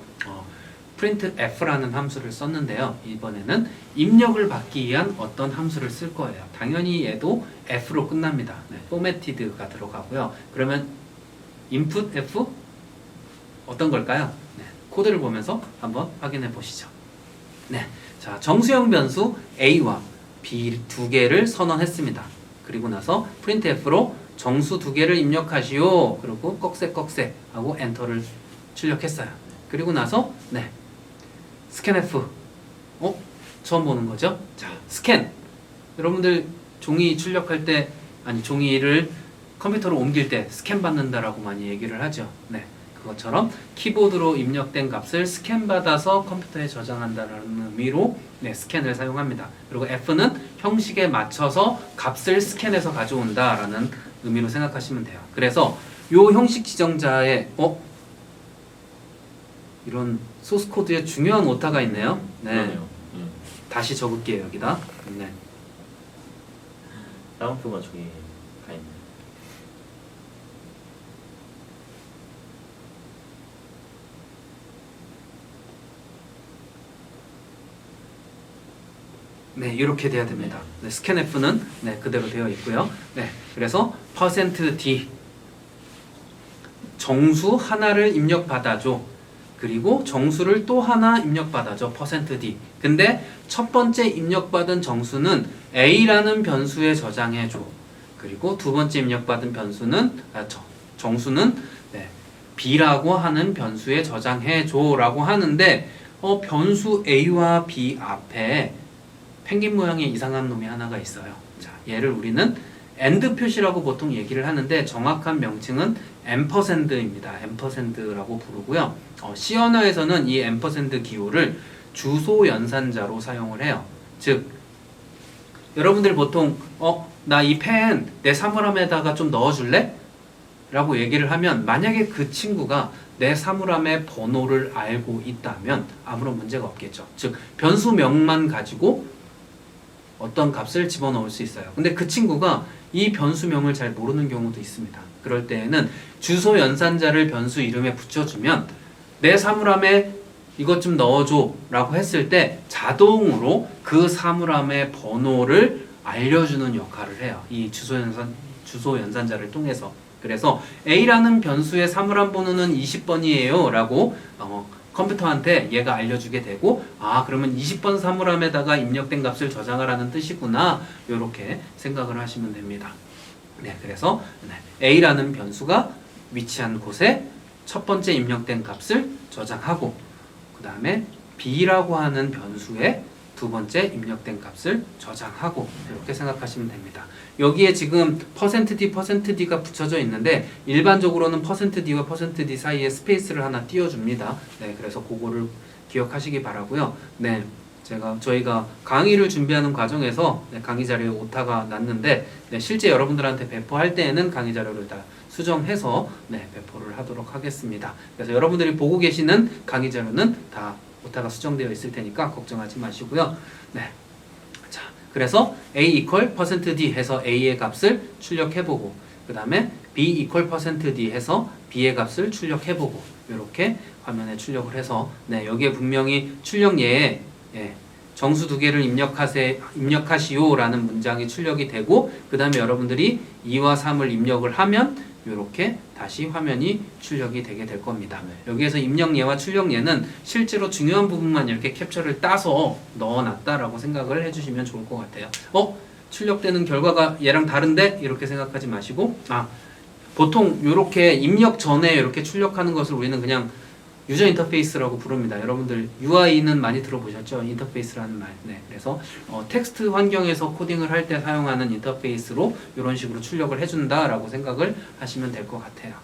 printf라는 함수를 썼는데요. 이번에는 입력을 받기 위한 어떤 함수를 쓸 거예요. 당연히 얘도 f로 끝납니다. formated가 들어가고요. 그러면 input f 어떤 걸까요? 코드를 보면서 한번 확인해 보시죠. 네, 자 정수형 변수 a와 b 두 개를 선언했습니다. 그리고 나서 printf로 정수 두 개를 입력하시오. 그리고 꺽쇠꺽쇠 하고 엔터를 출력했어요. 그리고 나서 scanf 처음 보는 거죠. 자 scan 여러분들 종이 출력할 때 아니 종이를 컴퓨터로 옮길 때 스캔 받는다라고 많이 얘기를 하죠. 네. 그것처럼 키보드로 입력된 값을 스캔 받아서 컴퓨터에 저장한다는 의미로 스캔을 사용합니다. 그리고 F는 형식에 맞춰서 값을 스캔해서 가져온다라는 의미로 생각하시면 돼요. 그래서 이 형식 지정자에 이런 소스 코드에 중요한 오타가 있네요.
그러네요.
다시 적을게요 여기다.
따옴표가 저기 가 있네.
네, 이렇게 돼야 됩니다. scanf는 그대로 되어 있고요. 그래서 %d 정수 하나를 입력받아줘. 그리고 정수를 또 하나 입력받아줘. %d. 근데 첫 번째 입력받은 정수는 a라는 변수에 저장해줘. 그리고 두 번째 입력받은 변수는 정수는 b라고 하는 변수에 저장해줘라고 하는데 변수 a와 b 앞에 펭귄 모양의 이상한 놈이 하나가 있어요. 자, 얘를 우리는 AND 표시라고 보통 얘기를 하는데 정확한 명칭은 앰퍼샌드입니다. 앰퍼샌드라고 부르고요. C 언어에서는 이 앰퍼샌드 기호를 주소 연산자로 사용을 해요. 즉 여러분들 보통 나 이 펜 내 사물함에다가 좀 넣어줄래? 라고 얘기를 하면 만약에 그 친구가 내 사물함의 번호를 알고 있다면 아무런 문제가 없겠죠. 즉 변수명만 가지고 어떤 값을 집어넣을 수 있어요. 근데 그 친구가 이 변수명을 잘 모르는 경우도 있습니다. 그럴 때에는 주소 연산자를 변수 이름에 붙여주면 내 사물함에 이것 좀 넣어줘 라고 했을 때 자동으로 그 사물함의 번호를 알려주는 역할을 해요. 이 주소 연산자를 통해서. 그래서 A라는 변수의 사물함 번호는 20번이에요 라고 컴퓨터한테 얘가 알려주게 되고 그러면 20번 사물함에다가 입력된 값을 저장하라는 뜻이구나 이렇게 생각을 하시면 됩니다. 그래서 A라는 변수가 위치한 곳에 첫 번째 입력된 값을 저장하고 그 다음에 B라고 하는 변수에 두 번째 입력된 값을 저장하고 이렇게 생각하시면 됩니다. 여기에 지금 %d%d가 붙여져 있는데 일반적으로는 %d와 %d 사이에 스페이스를 하나 띄워줍니다. 네, 그래서 그거를 기억하시기 바라고요. 네, 저희가 강의를 준비하는 과정에서 네, 강의 자료에 오타가 났는데 네, 실제 여러분들한테 배포할 때에는 강의 자료를 다 수정해서 네, 배포를 하도록 하겠습니다. 그래서 여러분들이 보고 계시는 강의 자료는 다 오타가 수정되어 있을 테니까 걱정하지 마시고요. 네. 자, 그래서 a equal %d 해서 a의 값을 출력해보고 그 다음에 b equal %d 해서 b의 값을 출력해보고 이렇게 화면에 출력을 해서 네, 여기에 분명히 출력예에 예, 정수 두 개를 입력하시오 라는 문장이 출력이 되고 그 다음에 여러분들이 2와 3을 입력을 하면 이렇게 다시 화면이 출력이 되게 될 겁니다. 여기에서 입력예와 출력예는 실제로 중요한 부분만 이렇게 캡처를 따서 넣어놨다라고 생각을 해주시면 좋을 것 같아요. 출력되는 결과가 얘랑 다른데? 이렇게 생각하지 마시고 보통 이렇게 입력 전에 이렇게 출력하는 것을 우리는 그냥 유저 인터페이스라고 부릅니다. 여러분들 UI는 많이 들어보셨죠? 인터페이스라는 말. 네, 그래서 텍스트 환경에서 코딩을 할 때 사용하는 인터페이스로 이런 식으로 출력을 해준다라고 생각을 하시면 될 것 같아요.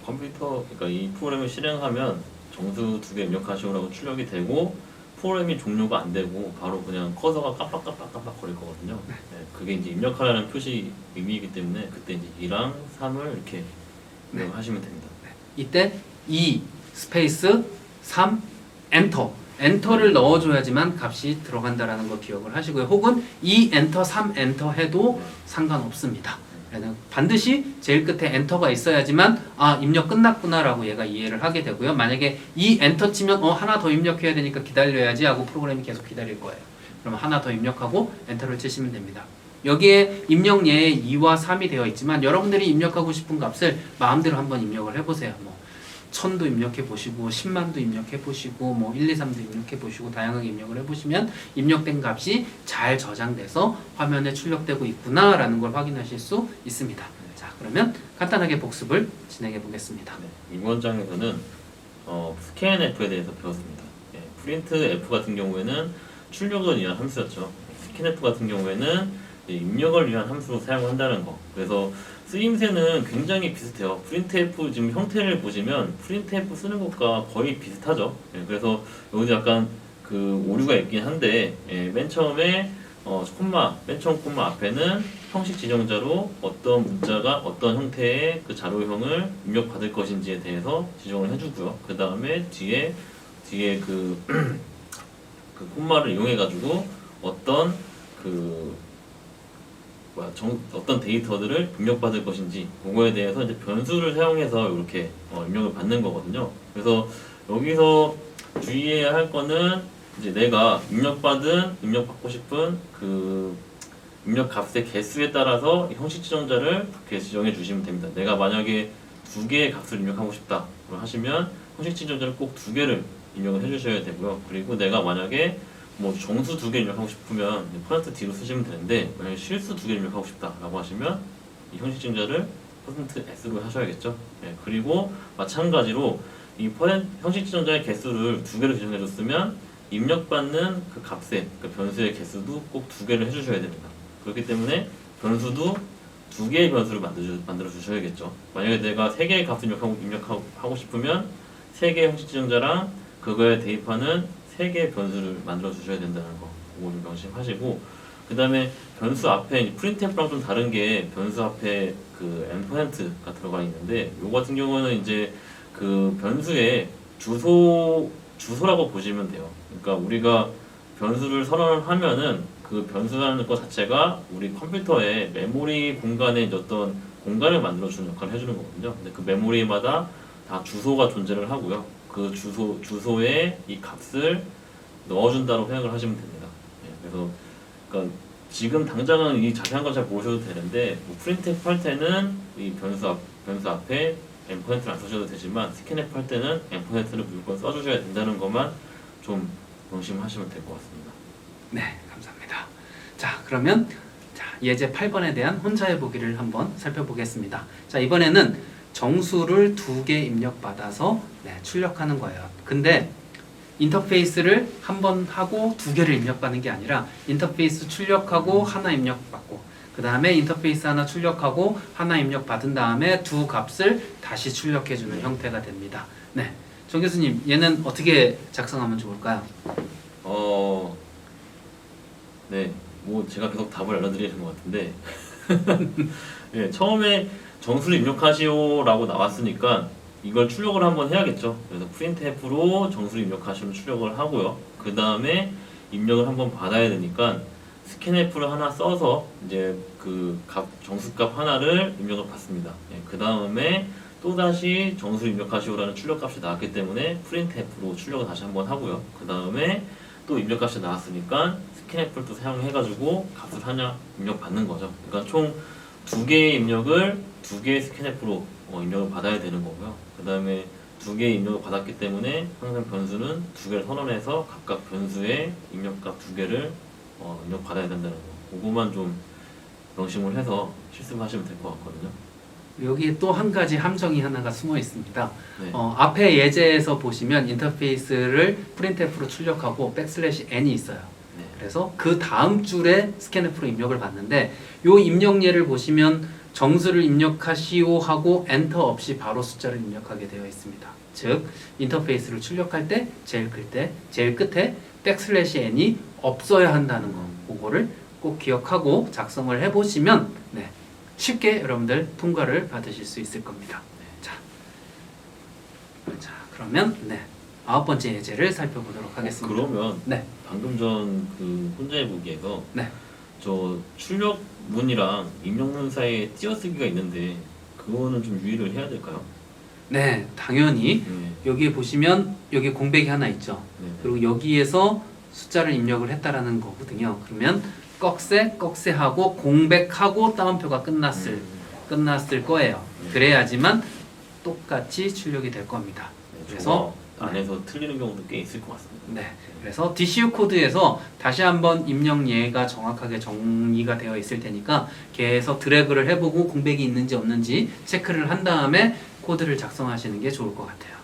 컴퓨터, 그러니까 이 프로그램을 실행하면 정수 두 개 입력하시오라고 출력이 되고 프로그램이 종료가 안 되고 바로 그냥 커서가 깜빡깜빡 거릴 거거든요. 네, 그게 이제 입력하라는 표시 의미이기 때문에 그때 이제 2랑 3을 이렇게 입력하시면 됩니다.
이때 2 스페이스 3 엔터를 넣어줘야지만 값이 들어간다라는 거 기억을 하시고요. 혹은 2 엔터 3 엔터 해도 상관없습니다. 반드시 제일 끝에 엔터가 있어야지만 입력 끝났구나 라고 얘가 이해를 하게 되고요. 만약에 2 엔터 치면 하나 더 입력해야 되니까 기다려야지 하고 프로그램이 계속 기다릴 거예요. 그러면 하나 더 입력하고 엔터를 치시면 됩니다. 여기에 입력예에 2와 3이 되어 있지만 여러분들이 입력하고 싶은 값을 마음대로 한번 입력을 해보세요. 1000도 입력해 보시고 10만도 입력해 보시고 1, 2, 3도 입력해 보시고 다양하게 입력을 해보시면 입력된 값이 잘 저장돼서 화면에 출력되고 있구나 라는 걸 확인하실 수 있습니다. 자, 그러면 간단하게 복습을 진행해 보겠습니다.
이번 장에서는 scanf에 대해서 배웠습니다. printf 같은 경우에는 출력을 위한 함수였죠. scanf 같은 경우에는 입력을 위한 함수로 사용한다는 거. 그래서 쓰임새는 굉장히 비슷해요. printf 지금 형태를 보시면 printf 쓰는 것과 거의 비슷하죠. 그래서 여기도 약간 그 오류가 있긴 한데 맨 처음에 맨 처음 콤마 앞에는 형식 지정자로 어떤 문자가 어떤 형태의 그 자료형을 입력받을 것인지에 대해서 지정을 해주고요. 그 다음에 뒤에 그 콤마를 이용해 가지고 어떤 어떤 데이터들을 입력받을 것인지 그거에 대해서 이제 변수를 사용해서 이렇게 입력을 받는 거거든요. 그래서 여기서 주의해야 할 거는 이제 내가 입력받고 싶은 그 입력 값의 개수에 따라서 형식 지정자를 그렇게 지정해 주시면 됩니다. 내가 만약에 2개의 값을 입력하고 싶다 하시면 형식 지정자를 꼭 2개를 입력을 해주셔야 되고요. 그리고 내가 만약에 정수 2개 입력하고 싶으면 %d로 쓰시면 되는데 만약에 실수 2개 입력하고 싶다라고 하시면 이 형식 지정자를 %s로 하셔야겠죠. 그리고 마찬가지로 이 형식 지정자의 개수를 2개로 지정해 줬으면 입력받는 그 값의 그 변수의 개수도 꼭 2개를 해주셔야 됩니다. 그렇기 때문에 변수도 2개의 변수를 만들어 주셔야겠죠. 만약에 내가 3개의 값을 입력하고 싶으면 3개의 형식 지정자랑 그거에 대입하는 3개의 변수를 만들어 주셔야 된다는 거, 그거 좀 명심하시고, 그 다음에 변수 앞에 printf랑 좀 다른 게 변수 앞에 그 endpoint가 들어가 있는데, 요 같은 경우는 이제 그 변수의 주소라고 보시면 돼요. 그러니까 우리가 변수를 선언을 하면은 그 변수라는 것 자체가 우리 컴퓨터의 메모리 공간에 어떤 공간을 만들어주는 역할을 해주는 거거든요. 근데 그 메모리마다 다 주소가 존재를 하고요. 그 주소에 이 값을 넣어준다고 생각을 하시면 됩니다. 그래서 그러니까 지금 당장은 이 자세한 건 잘 모르셔도 되는데 printf 할 때는 이 변수 앞에 endpoint를 안 써셔도 되지만 scanf 할 때는 endpoint를 무조건 써주셔야 된다는 것만 좀 명심하시면 될 것 같습니다.
네, 감사합니다. 자, 그러면 예제 8번에 대한 혼자 해보기를 한번 살펴보겠습니다. 자, 이번에는 정수를 2개 입력받아서 출력하는 거예요. 근데 인터페이스를 한 번 하고 두 개를 입력받는 게 아니라 인터페이스 출력하고 하나 입력받고 그 다음에 인터페이스 하나 출력하고 하나 입력받은 다음에 두 값을 다시 출력해주는 형태가 됩니다. 네, 정 교수님 얘는 어떻게 작성하면 좋을까요?
네, 뭐 제가 계속 답을 알려드리는 것 같은데 네, 처음에 정수를 입력하시오라고 나왔으니까 이걸 출력을 한번 해야겠죠. 그래서 printf로 정수를 입력하시면 출력을 하고요. 그 다음에 입력을 한번 받아야 되니까 scanf를 하나 써서 이제 그 정수값 하나를 입력을 받습니다. 그 다음에 또 다시 정수를 입력하시오라는 출력값이 나왔기 때문에 printf로 출력을 다시 한번 하고요. 그 다음에 또 입력값이 나왔으니까 scanf를 또 사용해가지고 값을 하나 입력받는 거죠. 그러니까 총 두 개의 입력을 두 개의 scanf로 입력을 받아야 되는 거고요. 그 다음에 두 개의 입력을 받았기 때문에 항상 변수는 두 개를 선언해서 각각 변수의 입력값 두 개를 입력 받아야 된다는 거. 그거만 좀 명심을 해서 실습하시면 될 것 같거든요.
여기에 또 한 가지 함정이 하나가 숨어 있습니다.
네.
앞에 예제에서 보시면 인터페이스를 printf로 출력하고 \n이 있어요.
네.
그래서 그 다음 줄에 scanf로 입력을 받는데 요 입력예를 보시면 정수를 입력하시오 하고 엔터 없이 바로 숫자를 입력하게 되어 있습니다. 즉 인터페이스를 출력할 때 제일 끝에 \n이 없어야 한다는 거, 그거를 꼭 기억하고 작성을 해보시면 네, 쉽게 여러분들 통과를 받으실 수 있을 겁니다. 자, 그러면 네, 9번째 예제를 살펴보도록 하겠습니다.
그러면
네,
방금 전 그 혼자의 보기에서
네.
저 출력문이랑 입력문 사이에 띄어쓰기가 있는데 그거는 좀 유의를 해야 될까요?
네, 당연히
네.
여기에 보시면 여기 공백이 하나 있죠.
네.
그리고 여기에서 숫자를 입력을 했다라는 거거든요. 그러면 꺽쇠하고 공백하고 따옴표가 끝났을 거예요. 그래야지만 똑같이 출력이 될 겁니다. 그래서
안에서 틀리는 경우도 꽤 있을 것 같습니다.
네, 그래서 DCU 코드에서 다시 한번 입력 예가 정확하게 정리가 되어 있을 테니까 계속 드래그를 해보고 공백이 있는지 없는지 체크를 한 다음에 코드를 작성하시는 게 좋을 것 같아요.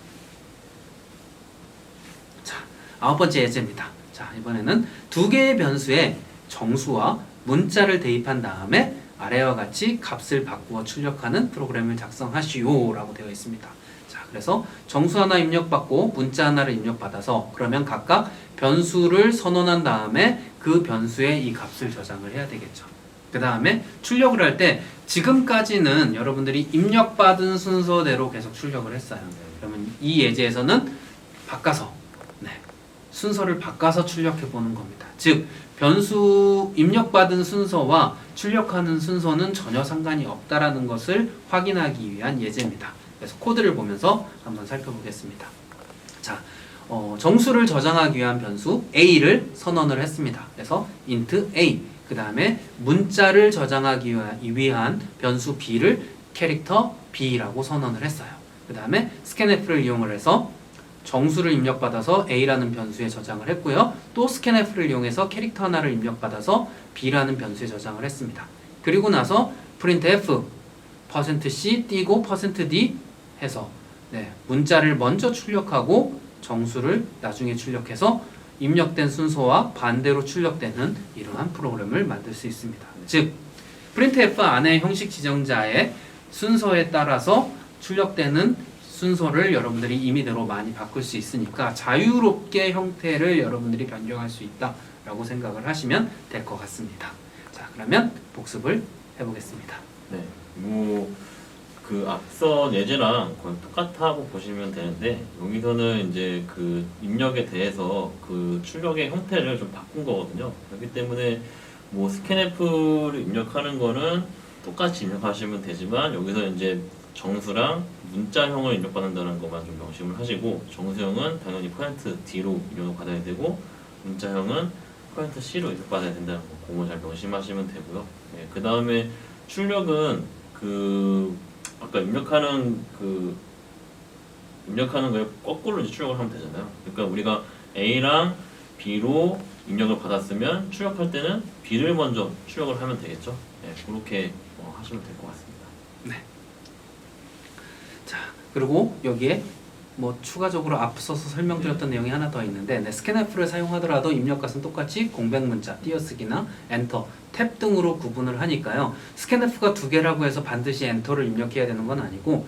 자, 9번째 예제입니다. 자, 이번에는 두 개의 변수에 정수와 문자를 대입한 다음에 아래와 같이 값을 바꾸어 출력하는 프로그램을 작성하시오 라고 되어 있습니다. 자, 그래서 정수 하나 입력받고 문자 하나를 입력받아서 그러면 각각 변수를 선언한 다음에 그 변수에 이 값을 저장을 해야 되겠죠. 그 다음에 출력을 할 때 지금까지는 여러분들이 입력받은 순서대로 계속 출력을 했어요. 그러면 이 예제에서는 바꿔서 순서를 바꿔서 출력해 보는 겁니다. 즉 변수 입력받은 순서와 출력하는 순서는 전혀 상관이 없다라는 것을 확인하기 위한 예제입니다. 그래서 코드를 보면서 한번 살펴보겠습니다. 자, 정수를 저장하기 위한 변수 a를 선언을 했습니다. 그래서 int a. 그 다음에 문자를 저장하기 위한 변수 b를 캐릭터 b라고 선언을 했어요. 그 다음에 scanf를 이용을 해서 정수를 입력받아서 a라는 변수에 저장을 했고요. 또 scanf를 이용해서 캐릭터 하나를 입력받아서 b라는 변수에 저장을 했습니다. 그리고 나서 printf %c 띄고 %d 해서 문자를 먼저 출력하고 정수를 나중에 출력해서 입력된 순서와 반대로 출력되는 이러한 프로그램을 만들 수 있습니다. 즉 printf 안에 형식 지정자의 순서에 따라서 출력되는 순서를 여러분들이 임의대로 많이 바꿀 수 있으니까 자유롭게 형태를 여러분들이 변경할 수 있다라고 생각을 하시면 될 것 같습니다. 자, 그러면 복습을 해보겠습니다.
네, 그 앞선 예제랑 거의 똑같다고 보시면 되는데 여기서는 이제 그 입력에 대해서 그 출력의 형태를 좀 바꾼 거거든요. 그렇기 때문에 scanf를 입력하는 거는 똑같이 입력하시면 되지만 여기서 이제 정수랑 문자형을 입력받는다는 것만 좀 명심을 하시고 정수형은 당연히 %d로 입력을 받아야 되고 문자형은 %c로 입력받아야 된다는 거 그거 잘 명심하시면 되고요. 네, 그 다음에 출력은 아까 입력하는 거에 거꾸로 이제 출력을 하면 되잖아요. 그러니까 우리가 A랑 B로 입력을 받았으면 출력할 때는 B를 먼저 출력을 하면 되겠죠. 네, 그렇게 하시면 될 것 같습니다.
네. 자, 그리고 여기에 뭐 추가적으로 앞서서 설명드렸던 내용이 하나 더 있는데 스캔F를 사용하더라도 입력값은 똑같이 공백 문자, 띄어쓰기나 엔터, 탭 등으로 구분을 하니까요. 스캔F가 두 개라고 해서 반드시 엔터를 입력해야 되는 건 아니고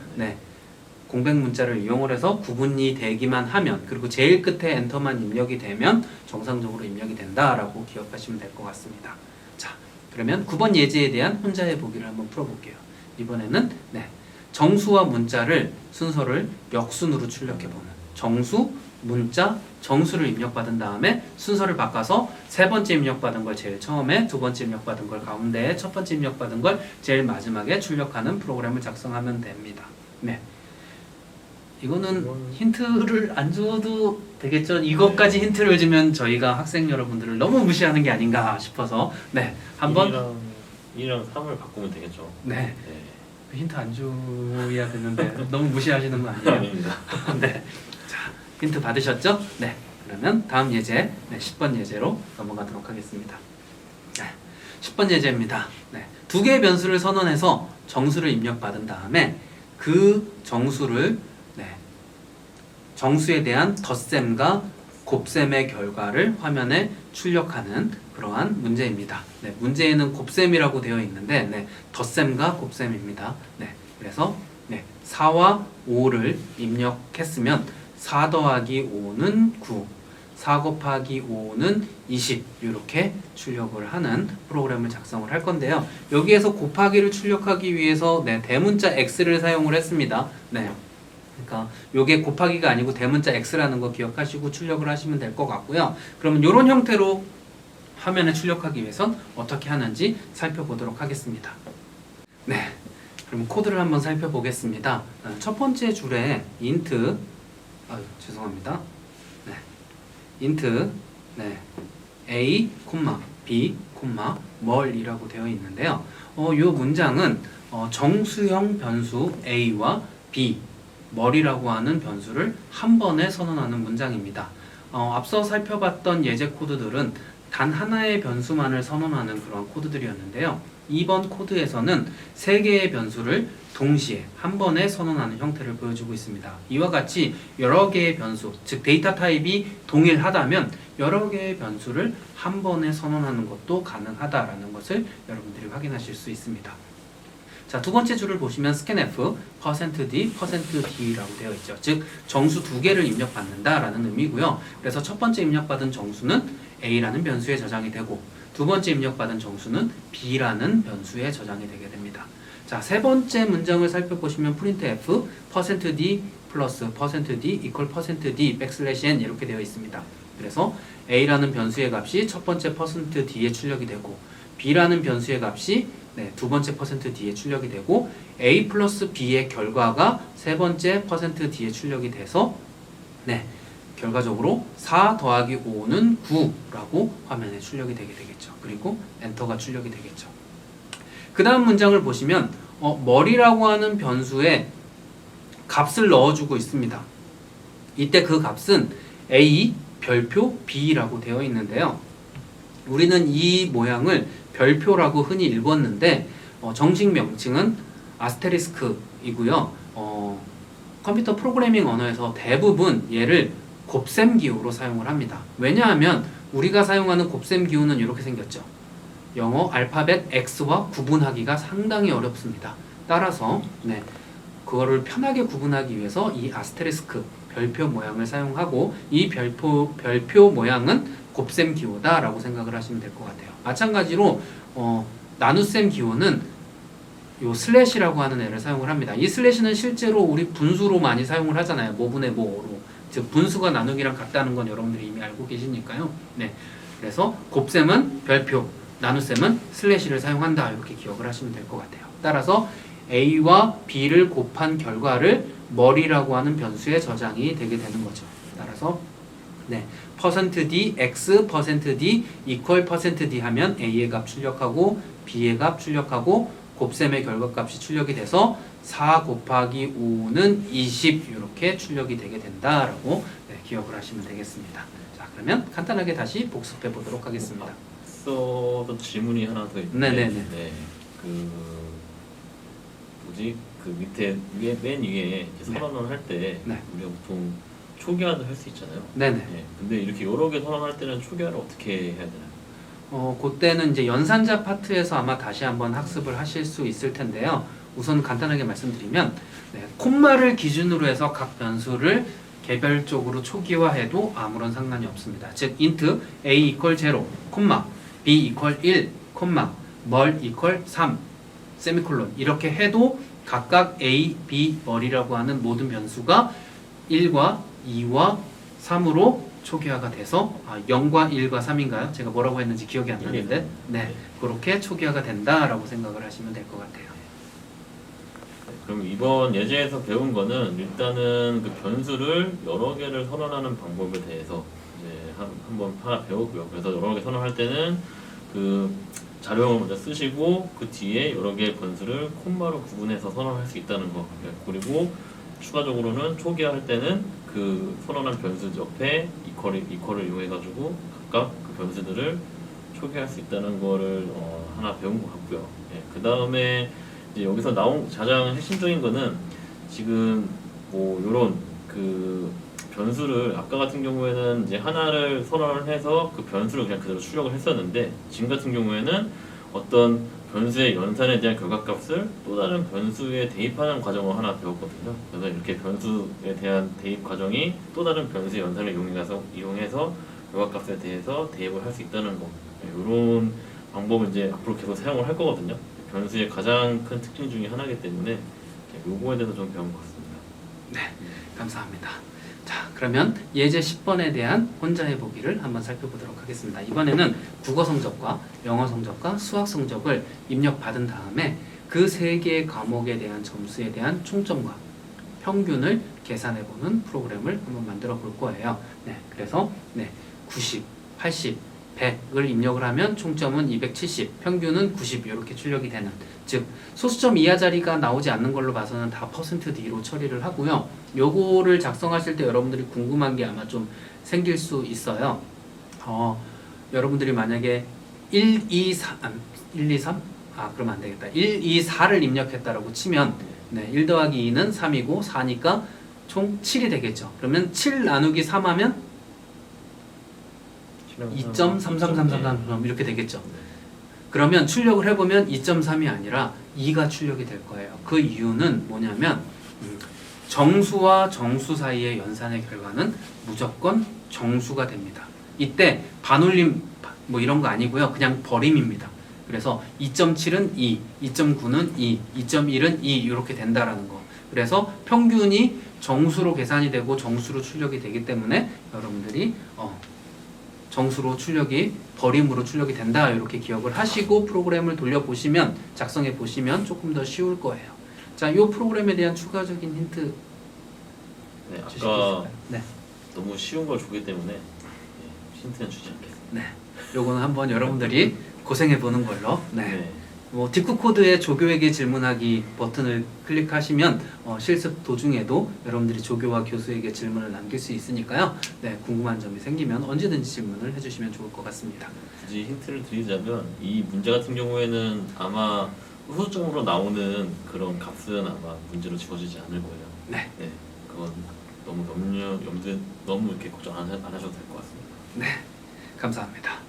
공백 문자를 이용을 해서 구분이 되기만 하면 그리고 제일 끝에 엔터만 입력이 되면 정상적으로 입력이 된다라고 기억하시면 될 것 같습니다. 자, 그러면 9번 예제에 대한 혼자 해보기를 한번 풀어볼게요. 이번에는 정수와 문자를 순서를 역순으로 출력해보는 정수, 문자, 정수를 입력받은 다음에 순서를 바꿔서 세 번째 입력받은 걸 제일 처음에, 두 번째 입력받은 걸 가운데에, 첫 번째 입력받은 걸 제일 마지막에 출력하는 프로그램을 작성하면 됩니다. 이거는 힌트를 안 줘도 되겠죠? 이것까지 힌트를 주면 저희가 학생 여러분들을 너무 무시하는 게 아닌가 싶어서 한번
1이랑 3을 바꾸면 되겠죠.
힌트 안 줘야 되는데 너무 무시하시는 거 아니에요?
아닙니다.
자, 힌트 받으셨죠? 그러면 다음 예제 10번 예제로 넘어가도록 하겠습니다. 10번 예제입니다. 두 개의 변수를 선언해서 정수를 입력받은 다음에 그 정수를 정수에 대한 덧셈과 곱셈의 결과를 화면에 출력하는 그러한 문제입니다. 문제에는 곱셈이라고 되어 있는데 덧셈과 곱셈입니다. 그래서 4와 5를 입력했으면 4 더하기 5는 9, 4 곱하기 5는 20 이렇게 출력을 하는 프로그램을 작성을 할 건데요. 여기에서 곱하기를 출력하기 위해서 대문자 X를 사용을 했습니다. 그러니까 요게 곱하기가 아니고 대문자 X라는 거 기억하시고 출력을 하시면 될 것 같고요. 그러면 이런 형태로 화면에 출력하기 위해선 어떻게 하는지 살펴보도록 하겠습니다. 그럼 코드를 한번 살펴보겠습니다. 첫 번째 줄에 int 죄송합니다. int a, b, 멀이라고 되어 있는데요. 이 문장은 정수형 변수 a와 b 멀이라고 하는 변수를 한 번에 선언하는 문장입니다. 앞서 살펴봤던 예제 코드들은 단 하나의 변수만을 선언하는 그런 코드들이었는데요. 이번 코드에서는 세 개의 변수를 동시에 한 번에 선언하는 형태를 보여주고 있습니다. 이와 같이 여러 개의 변수, 즉 데이터 타입이 동일하다면 여러 개의 변수를 한 번에 선언하는 것도 가능하다라는 것을 여러분들이 확인하실 수 있습니다. 자, 두 번째 줄을 보시면 scanf %d, %d라고 되어 있죠. 즉 정수 두 개를 입력받는다라는 의미고요. 그래서 첫 번째 입력받은 정수는 a라는 변수에 저장이 되고 두 번째 입력받은 정수는 b라는 변수에 저장이 되게 됩니다. 자, 세 번째 문장을 살펴보시면 printf %d 플러스 %d equal %d n 이렇게 되어 있습니다. 그래서 a라는 변수의 값이 첫 번째 %d에 출력이 되고 b라는 변수의 값이 두 번째 %d에 출력이 되고 a 플러스 b의 결과가 세 번째 %d에 출력이 돼서 결과적으로 4 더하기 5는 9라고 화면에 출력이 되게 되겠죠. 그리고 엔터가 출력이 되겠죠. 그 다음 문장을 보시면 멀이라고 하는 변수에 값을 넣어주고 있습니다. 이때 그 값은 a 별표 b라고 되어 있는데요. 우리는 이 모양을 별표라고 흔히 읽었는데 정식 명칭은 아스테리스크이고요. 컴퓨터 프로그래밍 언어에서 대부분 얘를 곱셈 기호로 사용을 합니다. 왜냐하면 우리가 사용하는 곱셈 기호는 이렇게 생겼죠. 영어 알파벳 X와 구분하기가 상당히 어렵습니다. 따라서 그거를 편하게 구분하기 위해서 이 아스테리스크 별표 모양을 사용하고 이 별표 모양은 곱셈 기호다라고 생각을 하시면 될 것 같아요. 마찬가지로 나눗셈 기호는 요 슬래시라고 하는 애를 사용을 합니다. 이 슬래시는 실제로 우리 분수로 많이 사용을 하잖아요. 모분의 모로. 즉 분수가 나누기랑 같다는 건 여러분들이 이미 알고 계시니까요. 그래서 곱셈은 별표, 나눗셈은 슬래시를 사용한다. 이렇게 기억을 하시면 될 것 같아요. 따라서 a와 b를 곱한 결과를 멀이라고 하는 변수에 저장이 되게 되는 거죠. 따라서 %d, x, %d, equal %d 하면 a의 값 출력하고 b의 값 출력하고 곱셈의 결과값이 출력이 돼서 4 곱하기 5는 20 이렇게 출력이 되게 된다라고 기억을 하시면 되겠습니다. 자, 그러면 간단하게 다시 복습해 보도록 하겠습니다.
앞서도 질문이 하나 더 있는데 뭐지 그 밑에 맨 위에 이렇게 선언을 할 때
네.
우리가 보통 초기화도 할 수 있잖아요.
네네.
예, 근데 이렇게 여러 개 선언할 때는 초기화를 어떻게 해야 되나요?
그때는 이제 연산자 파트에서 아마 다시 한번 학습을 하실 수 있을 텐데요. 우선 간단하게 말씀드리면, 네, 콤마를 기준으로 해서 각 변수를 개별적으로 초기화해도 아무런 상관이 없습니다. 즉, int a equal 0, 콤마, b equal 1, 콤마, 멀 equal 3, 세미콜론 이렇게 해도 각각 a, b, 멀이라고 하는 모든 변수가 1과 2와 3으로 초기화가 돼서 0과 1과 3인가요? 제가 뭐라고 했는지 기억이 안 나는데 네, 그렇게 초기화가 된다라고 생각을 하시면 될 것 같아요.
그럼 이번 예제에서 배운 거는 일단은 그 변수를 여러 개를 선언하는 방법에 대해서 이제 한번 하나 배웠고요. 그래서 여러 개 선언할 때는 그 자료형을 먼저 쓰시고 그 뒤에 여러 개의 변수를 콤마로 구분해서 선언할 수 있다는 거. 그리고 추가적으로는 초기화할 때는 그 선언한 변수 옆에 이퀄을 이용해가지고 각각 그 변수들을 초기화할 수 있다는 거를 하나 배운 것 같고요. 예, 그 다음에 이제 여기서 나온 가장 핵심적인 거는 지금 뭐 요런 그 변수를 아까 같은 경우에는 이제 하나를 선언을 해서 그 변수를 그냥 그대로 출력을 했었는데 지금 같은 경우에는 어떤 변수의 연산에 대한 결과값을 또 다른 변수에 대입하는 과정을 하나 배웠거든요. 그래서 이렇게 변수에 대한 대입 과정이 또 다른 변수의 연산을 이용해서 결과값에 대해서 대입을 할 수 있다는 거. 이런 방법을 이제 앞으로 계속 사용을 할 거거든요. 변수의 가장 큰 특징 중에 하나이기 때문에 요거에 대해서 좀 배운 것 같습니다.
네, 감사합니다. 자, 그러면 예제 10번에 대한 혼자 해보기를 한번 살펴보도록 하겠습니다. 이번에는 국어 성적과 영어 성적과 수학 성적을 입력받은 다음에 그 세 개의 과목에 대한 점수에 대한 총점과 평균을 계산해보는 프로그램을 한번 만들어 볼 거예요. 네, 그래서 90, 80, 100을 입력을 하면 총점은 270, 평균은 90 이렇게 출력이 되는, 즉 소수점 이하 자리가 나오지 않는 걸로 봐서는 다 %D로 처리를 하고요. 요거를 작성하실 때 여러분들이 궁금한 게 아마 좀 생길 수 있어요. 여러분들이 만약에 1, 2, 3? 그러면 안 되겠다. 1, 2, 4를 입력했다라고 치면 1 더하기 2는 3이고 4니까 총 7이 되겠죠. 그러면 7 나누기 3 하면 2.33333 이렇게 되겠죠. 그러면 출력을 해보면 2.3이 아니라 2가 출력이 될 거예요. 그 이유는 뭐냐면 정수와 정수 사이의 연산의 결과는 무조건 정수가 됩니다. 이때 반올림 뭐 이런 거 아니고요. 그냥 버림입니다. 그래서 2.7은 2, 2.9는 2, 2.1은 2 이렇게 된다라는 거. 그래서 평균이 정수로 계산이 되고 정수로 출력이 되기 때문에 여러분들이 정수로 출력이 버림으로 출력이 된다 이렇게 기억을 하시고 프로그램을 돌려보시면 작성해 보시면 조금 더 쉬울 거예요. 자, 이 프로그램에 대한 추가적인 힌트
네,
주시겠어요?
아까
네,
너무 쉬운 걸 주기 때문에 힌트는 주지 않겠습니다.
네, 요거는 한번 여러분들이 고생해 보는 걸로. 네.
네.
뭐 디코 코드의 조교에게 질문하기 버튼을 클릭하시면 실습 도중에도 여러분들이 조교와 교수에게 질문을 남길 수 있으니까요. 네, 궁금한 점이 생기면 언제든지 질문을 해주시면 좋을 것 같습니다.
굳이 힌트를 드리자면 이 문제 같은 경우에는 아마 소수점으로 나오는 그런 값은 아마 문제로 지워지지 않을 거예요.
네,
그건 너무 너무 이렇게 걱정 안 하셔도 될 것 같습니다.
네, 감사합니다.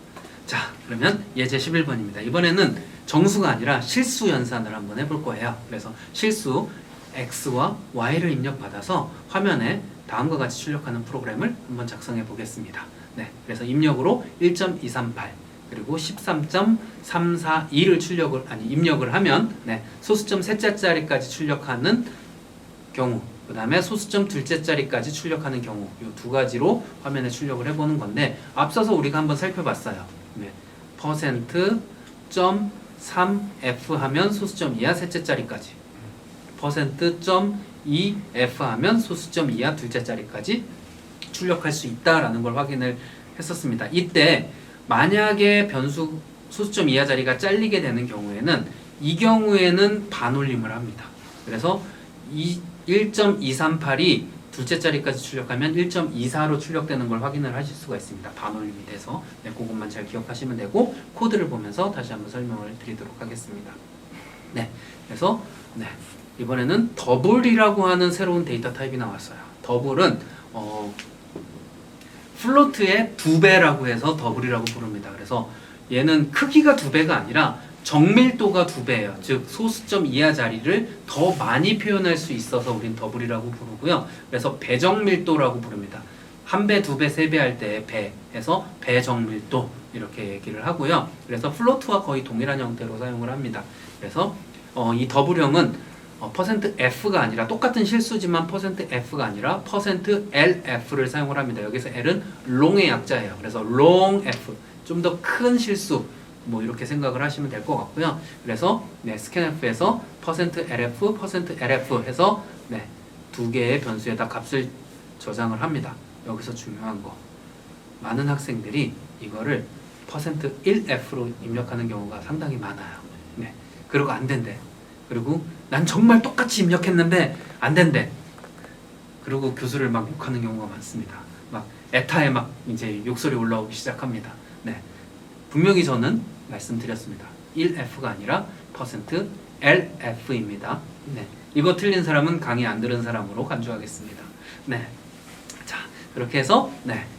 자, 그러면 예제 11번입니다. 이번에는 정수가 아니라 실수 연산을 한번 해볼 거예요. 그래서 실수 x와 y를 입력받아서 화면에 다음과 같이 출력하는 프로그램을 한번 작성해 보겠습니다. 네, 그래서 입력으로 1.238 그리고 13.342를 입력을 하면 소수점 셋째 자리까지 출력하는 경우, 그 다음에 소수점 둘째 자리까지 출력하는 경우, 이 두 가지로 화면에 출력을 해보는 건데 앞서서 우리가 한번 살펴봤어요. %.3f 하면 소수점 이하 셋째 자리까지, %.2f 하면 소수점 이하 둘째 자리까지 출력할 수 있다라는 걸 확인을 했었습니다. 이때 만약에 변수 소수점 이하 자리가 잘리게 되는 경우에는 이 경우에는 반올림을 합니다. 그래서 1.238이 둘째 자리까지 출력하면 1.24로 출력되는 걸 확인을 하실 수가 있습니다. 반올림이 돼서 그것만 잘 기억하시면 되고 코드를 보면서 다시 한번 설명을 드리도록 하겠습니다. 네, 그래서 이번에는 더블이라고 하는 새로운 데이터 타입이 나왔어요. 더블은 플로트의 2배라고 해서 더블이라고 부릅니다. 그래서 얘는 크기가 2배가 아니라 정밀도가 2배예요. 즉 소수점 이하 자리를 더 많이 표현할 수 있어서 우린 더블이라고 부르고요. 그래서 배정밀도라고 부릅니다. 1배, 2배, 3배 할 때 배에서 배정밀도 이렇게 얘기를 하고요. 그래서 플로트와 거의 동일한 형태로 사용을 합니다. 그래서 이 더블형은 %F가 아니라 똑같은 실수지만 %F가 아니라 %LF를 사용을 합니다. 여기서 L은 long의 약자예요. 그래서 long F, 좀 더 큰 실수 뭐 이렇게 생각을 하시면 될 것 같고요. 그래서 scanf에서 %LF, %LF 해서 두 개의 변수에다 값을 저장을 합니다. 여기서 중요한 거, 많은 학생들이 이거를 %1F로 입력하는 경우가 상당히 많아요. 그리고 안 된대. 그리고 난 정말 똑같이 입력했는데 안 된대. 그리고 교수를 막 욕하는 경우가 많습니다. 막 에타에 막 이제 욕설이 올라오기 시작합니다. 분명히 저는 말씀드렸습니다. 1F가 아니라 %LF입니다. 이거 틀린 사람은 강의 안 들은 사람으로 간주하겠습니다. 자, 그렇게 해서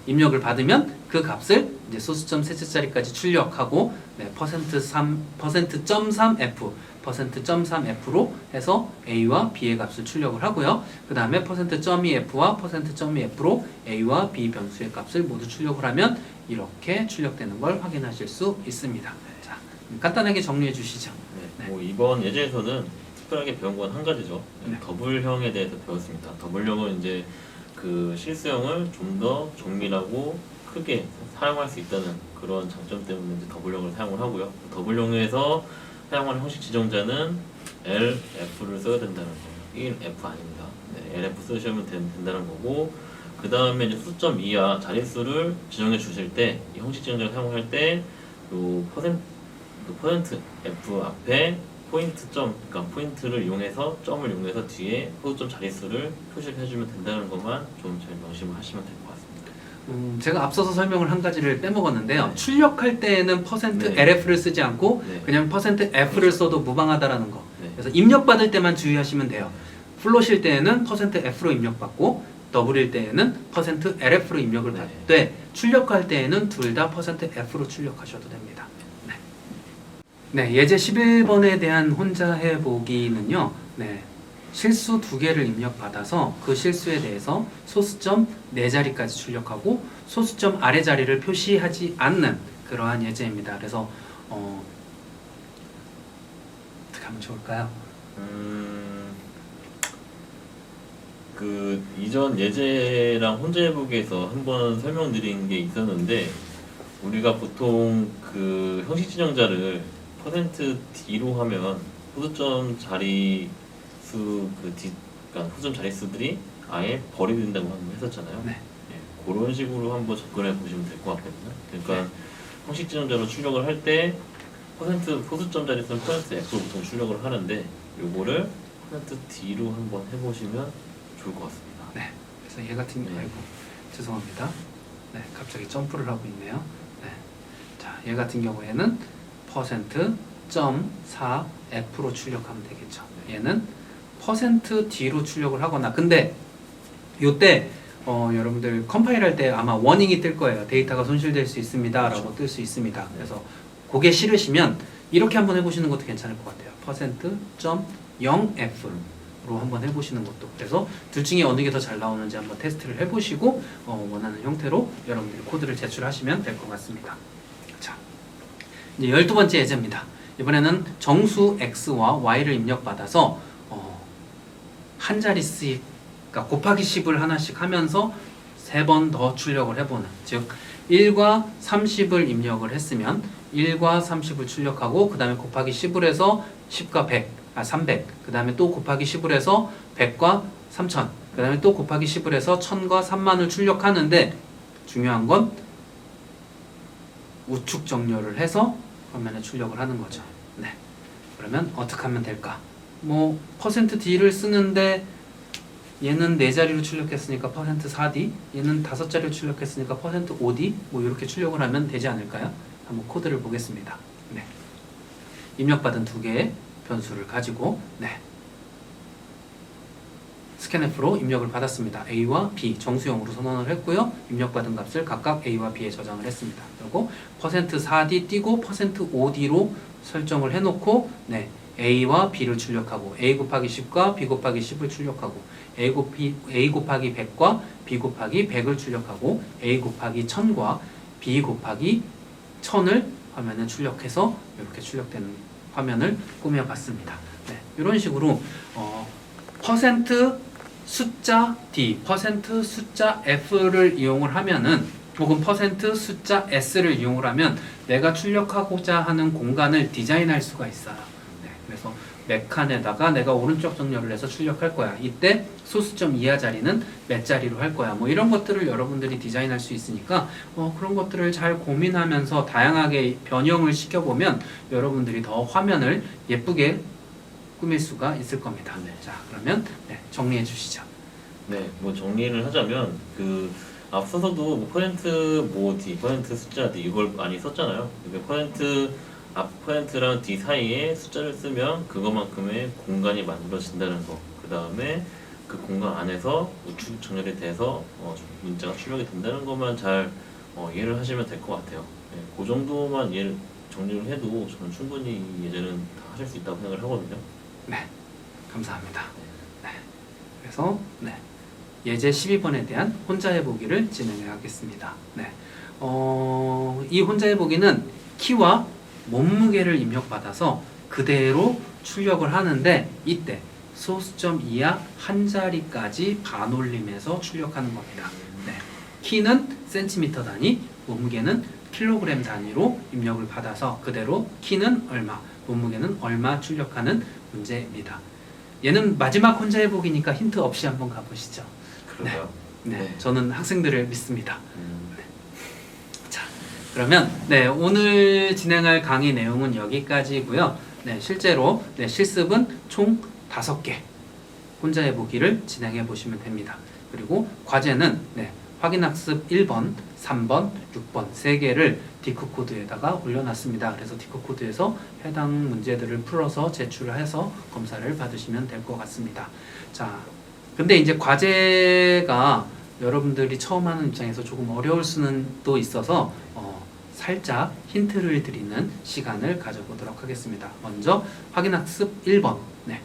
입력을 받으면 그 값을 이제 소수점 셋째 자리까지 출력하고 %.3F %.3F로 해서 A와 B의 값을 출력을 하고요. 그 다음에 %.2F와 %.2F로 A와 B 변수의 값을 모두 출력을 하면 이렇게 출력되는 걸 확인하실 수 있습니다. 자, 간단하게 정리해 주시죠.
뭐 이번 예제에서는 특별하게 배운 건 한 가지죠. 더블형에 대해서 배웠습니다. 더블형은 이제 그 실수형을 좀 더 정밀하고 크게 사용할 수 있다는 그런 장점 때문에 이제 더블형을 사용을 하고요. 더블형에서 사용하는 형식 지정자는 LF를 써야 된다는 거예요. 1F 아닙니다. LF 쓰시면 된다는 거고, 그 다음에 이제 수점 이하 자릿수를 지정해 주실 때, 이 형식 지정자를 사용할 때, 퍼센트 F 앞에 포인트 점, 그러니까 포인트를 이용해서 점을 이용해서 뒤에 소수점 자릿수를 표시를 해주면 된다는 것만 좀 잘 명심을 하시면 될 것 같습니다.
제가 앞서서 설명을 한 가지를 빼먹었는데요. 출력할 때에는 %LF를 쓰지 않고 그냥 %F를 써도 무방하다라는 거. 그래서 입력받을 때만 주의하시면 돼요. 플롯일 때에는 %F로 입력받고 더블일 때에는 %LF로 입력을 받되 출력할 때에는 둘 다 %F로 출력하셔도 됩니다. 예제 11번에 대한 혼자 해보기는요. 실수 2개를 입력받아서 그 실수에 대해서 소수점 4자리까지 출력하고 소수점 아래 자리를 표시하지 않는 그러한 예제입니다. 그래서 어떻게 하면 좋을까요?
그 이전 예제랑 혼자 해보기에서 한번 설명드린 게 있었는데, 우리가 보통 그 형식 지정자를 %D로 하면 소수점 자리 그러니까 소수점 자릿수들이 아예 버리된다고 한번 했었잖아요. 그런 식으로 한번 접근해 보시면 될 것 같거든요. 그러니까 형식 지정자로 출력을 할 때 소수점 자릿수는 %F로 보통 출력을 하는데, 요거를 %D로 한번 해보시면 좋을 것 같습니다.
그래서 얘 같은 경우 아이고 죄송합니다. 갑자기 점프를 하고 있네요. 자, 얘 같은 경우에는 %.4F로 출력하면 되겠죠. 얘는 %D로 출력을 하거나, 근데 요때 여러분들 컴파일 할 때 아마 워닝이 뜰 거예요. 데이터가 손실될 수 있습니다 라고 뜰 수 있습니다. 그래서 그게 싫으시면 이렇게 한번 해보시는 것도 괜찮을 것 같아요. %.0F로 한번 해보시는 것도. 그래서 둘 중에 어느 게 더 잘 나오는지 한번 테스트를 해보시고 원하는 형태로 여러분들이 코드를 제출하시면 될 것 같습니다. 자, 이제 12번째 예제입니다. 이번에는 정수 X와 Y를 입력받아서 한 자릿수씩, 그러니까 곱하기 10을 하나씩 하면서 3번 더 출력을 해보는, 즉 1과 30을 입력을 했으면 1과 30을 출력하고 그 다음에 곱하기 10을 해서 10과 300, 그 다음에 또 곱하기 10을 해서 100과 3000, 그 다음에 또 곱하기 10을 해서 1000과 3만을 출력하는데, 중요한 건 우측 정렬을 해서 화면에 출력을 하는 거죠. 그러면 어떻게 하면 될까? 뭐 %D를 쓰는데 얘는 4자리로 출력했으니까 %4D, 얘는 5자리로 출력했으니까 %5D, 뭐 이렇게 출력을 하면 되지 않을까요? 한번 코드를 보겠습니다. 입력받은 2개의 변수를 가지고 스캔F로 입력을 받았습니다. A와 B 정수형으로 선언을 했고요. 입력받은 값을 각각 A와 B에 저장을 했습니다. 그리고 %4D 띄고 %5D로 설정을 해놓고 네, A와 B를 출력하고 A 곱하기 10과 B 곱하기 10을 출력하고 A 곱하기 100과 B 곱하기 100을 출력하고 A 곱하기 1000과 B 곱하기 1000을 화면에 출력해서 이렇게 출력되는 화면을 꾸며봤습니다. 네, 이런 식으로 퍼센트 숫자 D, 퍼센트 숫자 F를 이용을 하면은 혹은 퍼센트 숫자 S를 이용을 하면 내가 출력하고자 하는 공간을 디자인할 수가 있어요. 네, 그래서 몇 칸에다가 내가 오른쪽 정렬을 해서 출력할 거야. 이때 소수점 이하 자리는 몇 자리로 할 거야. 뭐 이런 것들을 여러분들이 디자인할 수 있으니까 그런 것들을 잘 고민하면서 다양하게 변형을 시켜보면 여러분들이 더 화면을 예쁘게 꾸밀 수가 있을 겁니다.
네.
자, 그러면 네, 정리해 주시죠.
네, 뭐 정리를 하자면 그 앞서서도 뭐 퍼센트 뭐 D, 퍼센트 숫자 D 이걸 많이 썼잖아요. 근데 퍼센트 앞 퍼센트랑 D 사이에 숫자를 쓰면 그것만큼의 공간이 만들어진다는 거. 그 다음에 그 공간 안에서 우측 정렬이 돼서 문자가 출력이 된다는 것만 잘 이해를 하시면 될 것 같아요. 네, 그 정도만 이해를 정리를 해도 저는 충분히 이 예제는 다 하실 수 있다고 생각을 하거든요.
네, 감사합니다. 네, 그래서 네, 예제 12번에 대한 혼자 해보기를 진행해 하겠습니다. 네, 이 혼자 해보기는 키와 몸무게를 입력받아서 그대로 출력을 하는데 이때 소수점 이하 한 자리까지 반올림해서 출력하는 겁니다. 네, 키는 센티미터 단위, 몸무게는 킬로그램 단위로 입력을 받아서 그대로 키는 얼마, 몸무게는 얼마 출력하는 문제입니다. 얘는 마지막 혼자 해보기니까 힌트 없이 한번 가보시죠.
그러고요.
네, 저는 학생들을 믿습니다. 자, 그러면 네, 오늘 진행할 강의 내용은 여기까지고요. 네, 실제로 네, 실습은 총 5개 혼자 해보기를 진행해 보시면 됩니다. 그리고 과제는 네, 확인학습 1번, 3번, 6번 3개를 디크코드에다가 올려놨습니다. 그래서 디크코드에서 해당 문제들을 풀어서 제출을 해서 검사를 받으시면 될 것 같습니다. 자, 근데 이제 과제가 여러분들이 처음 하는 입장에서 조금 어려울 수는 또 있어서 살짝 힌트를 드리는 시간을 가져보도록 하겠습니다. 먼저 확인학습 1번. 네.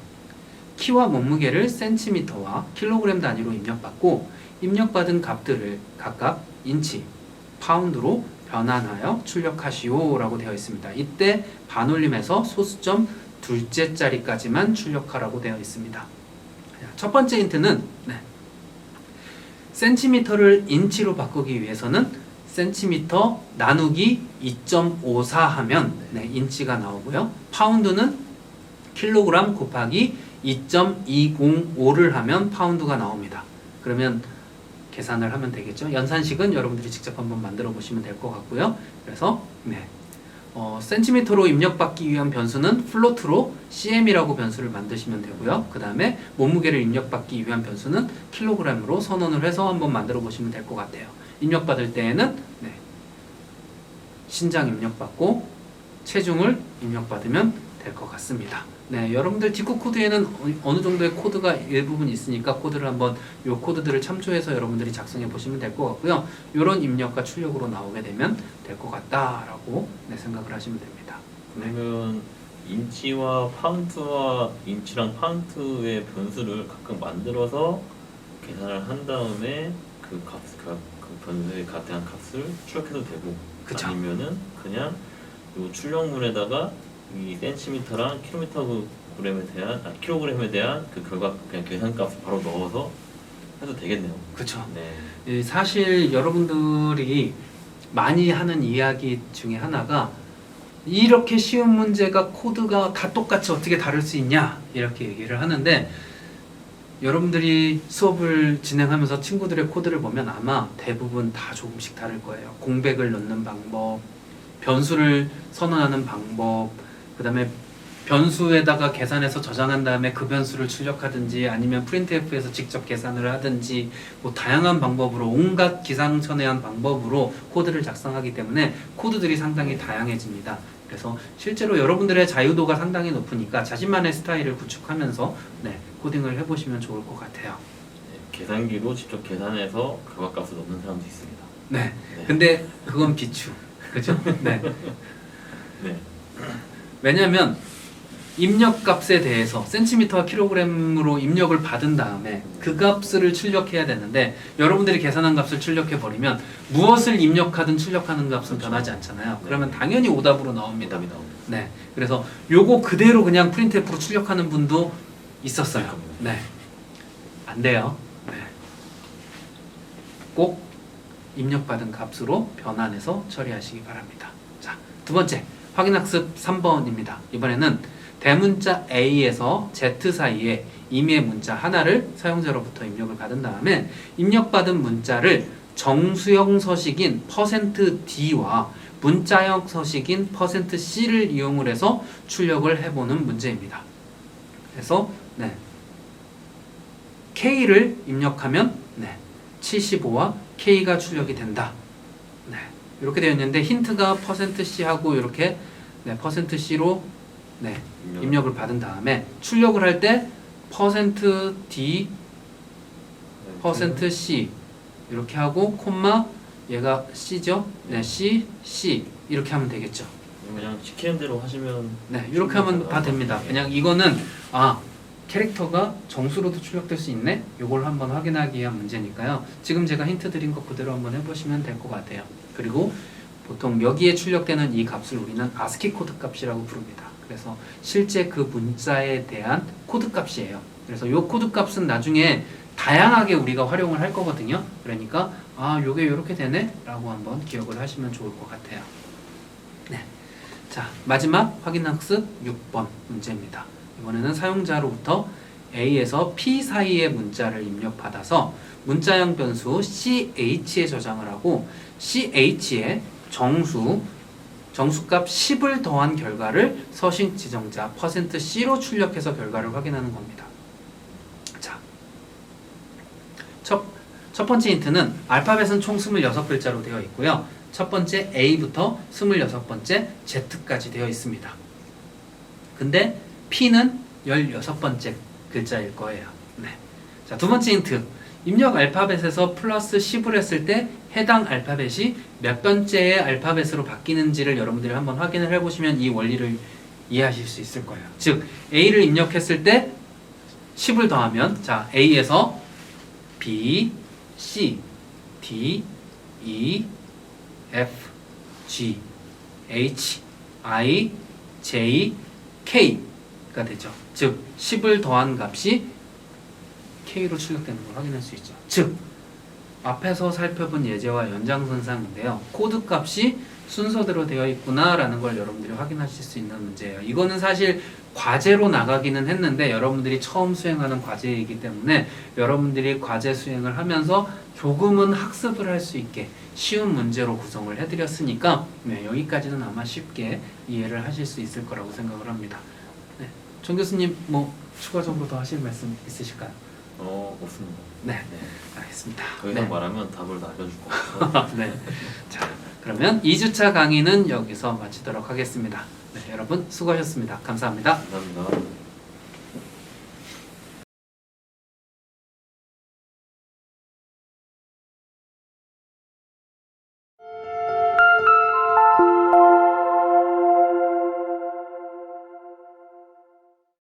키와 몸무게를 센티미터와 킬로그램 단위로 입력받고 입력받은 값들을 각각 인치, 파운드로 변환하여 출력하시오 라고 되어 있습니다. 이때 반올림해서 소수점 둘째 자리까지만 출력하라고 되어 있습니다. 첫 번째 힌트는 네. 센티미터를 인치로 바꾸기 위해서는 센티미터 나누기 2.54 하면 네, 인치가 나오고요. 파운드는 킬로그램 곱하기 2.205를 하면 파운드가 나옵니다. 그러면 계산을 하면 되겠죠. 연산식은 여러분들이 직접 한번 만들어 보시면 될 것 같고요. 그래서 네. 센티미터로 입력받기 위한 변수는 플로트로 cm이라고 변수를 만드시면 되고요. 그 다음에 몸무게를 입력받기 위한 변수는 킬로그램으로 선언을 해서 한번 만들어 보시면 될 것 같아요. 입력받을 때에는 네. 신장 입력받고 체중을 입력받으면 될 것 같습니다. 네, 여러분들 디코 코드에는 어느 정도의 코드가 일부분 있으니까 코드를 한번 이 코드들을 참조해서 여러분들이 작성해 보시면 될 것 같고요. 이런 입력과 출력으로 나오게 되면 될 것 같다라고 네, 생각을 하시면 됩니다. 네.
그러면 인치와 파운드와 인치랑 파운드의 변수를 각각 만들어서 계산을 한 다음에 그 변수에 대한 값을 출력해도 되고
그쵸.
아니면은 그냥 이 출력문에다가 이 센티미터랑 킬로그램에 대한 그 결과 그냥 계산값을 바로 넣어서 해도 되겠네요.
그렇죠.
네.
사실 여러분들이 많이 하는 이야기 중에 하나가 이렇게 쉬운 문제가 코드가 다 똑같이 어떻게 다를 수 있냐 이렇게 얘기를 하는데 여러분들이 수업을 진행하면서 친구들의 코드를 보면 아마 대부분 다 조금씩 다를 거예요. 공백을 넣는 방법, 변수를 선언하는 방법, 그 다음에 변수에다가 계산해서 저장한 다음에 그 변수를 출력하든지 아니면 프린트F에서 직접 계산을 하든지 뭐 다양한 방법으로 온갖 기상천외한 방법으로 코드를 작성하기 때문에 코드들이 상당히 다양해집니다. 그래서 실제로 여러분들의 자유도가 상당히 높으니까 자신만의 스타일을 구축하면서 네, 코딩을 해보시면 좋을 것 같아요.
계산기로 직접 계산해서 가각값을 넣는 사람도 있습니다.
네.
네.
근데 그건 비추. 그죠? 네.
네.
왜냐면 입력값에 대해서 센티미터와 킬로그램으로 입력을 받은 다음에 그 값을 출력해야 되는데 여러분들이 계산한 값을 출력해 버리면 무엇을 입력하든 출력하는 값은
그렇죠.
변하지 않잖아요. 그러면 당연히 오답으로 나옵니다.
오답이 나옵니다.
네. 그래서 요거 그대로 그냥 프린트F로 출력하는 분도 있었어요. 네. 안 돼요. 네. 꼭 입력받은 값으로 변환해서 처리하시기 바랍니다. 자, 두 번째 확인학습 3번입니다. 이번에는 대문자 A에서 Z 사이에 임의 문자 하나를 사용자로부터 입력을 받은 다음에 입력받은 문자를 정수형 서식인 %D와 문자형 서식인 %C를 이용을 해서 출력을 해보는 문제입니다. 그래서 네. K를 입력하면 네. 75와 K가 출력이 된다. 네. 이렇게 되어 있는데 힌트가 %C하고 이렇게 네, %C로 네, 입력을 받은 다음에 출력을 할 때 %D, %C 이렇게 하고 콤마 얘가 C죠? 네, C 이렇게 하면 되겠죠.
그냥 시키는 대로 하시면
네, 이렇게 하면 다 됩니다. 그냥 이거는 캐릭터가 정수로도 출력될 수 있네? 이걸 한번 확인하기 위한 문제니까요. 지금 제가 힌트 드린 것 그대로 한번 해보시면 될 것 같아요. 그리고 보통 여기에 출력되는 이 값을 우리는 ASCII 코드 값이라고 부릅니다. 그래서 실제 그 문자에 대한 코드 값이에요. 그래서 이 코드 값은 나중에 다양하게 우리가 활용을 할 거거든요. 그러니까 요게 이렇게 되네? 라고 한번 기억을 하시면 좋을 것 같아요. 네. 자, 마지막 확인학습 6번 문제입니다. 이번에는 사용자로부터 A에서 P 사이의 문자를 입력받아서 문자형 변수 CH에 저장을 하고 CH에 정수값 10을 더한 결과를 서식 지정자 %C로 출력해서 결과를 확인하는 겁니다. 자, 첫 번째 힌트는 알파벳은 총 26글자로 되어 있고요. 첫 번째 A부터 26번째 Z까지 되어 있습니다. 근데 P는 16번째 글자일 거예요. 네. 자, 두 번째 힌트. 입력 알파벳에서 플러스 10을 했을 때 해당 알파벳이 몇 번째의 알파벳으로 바뀌는지를 여러분들이 한번 확인을 해보시면 이 원리를 이해하실 수 있을 거예요. 즉 A를 입력했을 때 10을 더하면 자 A에서 B, C, D, E, F, G, H, I, J, K가 되죠. 즉 10을 더한 값이 K로 출력되는 걸 확인할 수 있죠. 즉 앞에서 살펴본 예제와 연장선상인데요. 코드 값이 순서대로 되어 있구나 라는 걸 여러분들이 확인하실 수 있는 문제예요. 이거는 사실 과제로 나가기는 했는데 여러분들이 처음 수행하는 과제이기 때문에 여러분들이 과제 수행을 하면서 조금은 학습을 할 수 있게 쉬운 문제로 구성을 해드렸으니까 네, 여기까지는 아마 쉽게 이해를 하실 수 있을 거라고 생각을 합니다. 네, 정 교수님 뭐 추가적으로 더 하실 말씀 있으실까요?
없습니다.
네, 알겠습니다.
더 이상
네.
말하면 답을 다 알려줄 것 같아서
네. 자, 그러면 2주차 강의는 여기서 마치도록 하겠습니다. 네, 여러분 수고하셨습니다. 감사합니다.
감사합니다.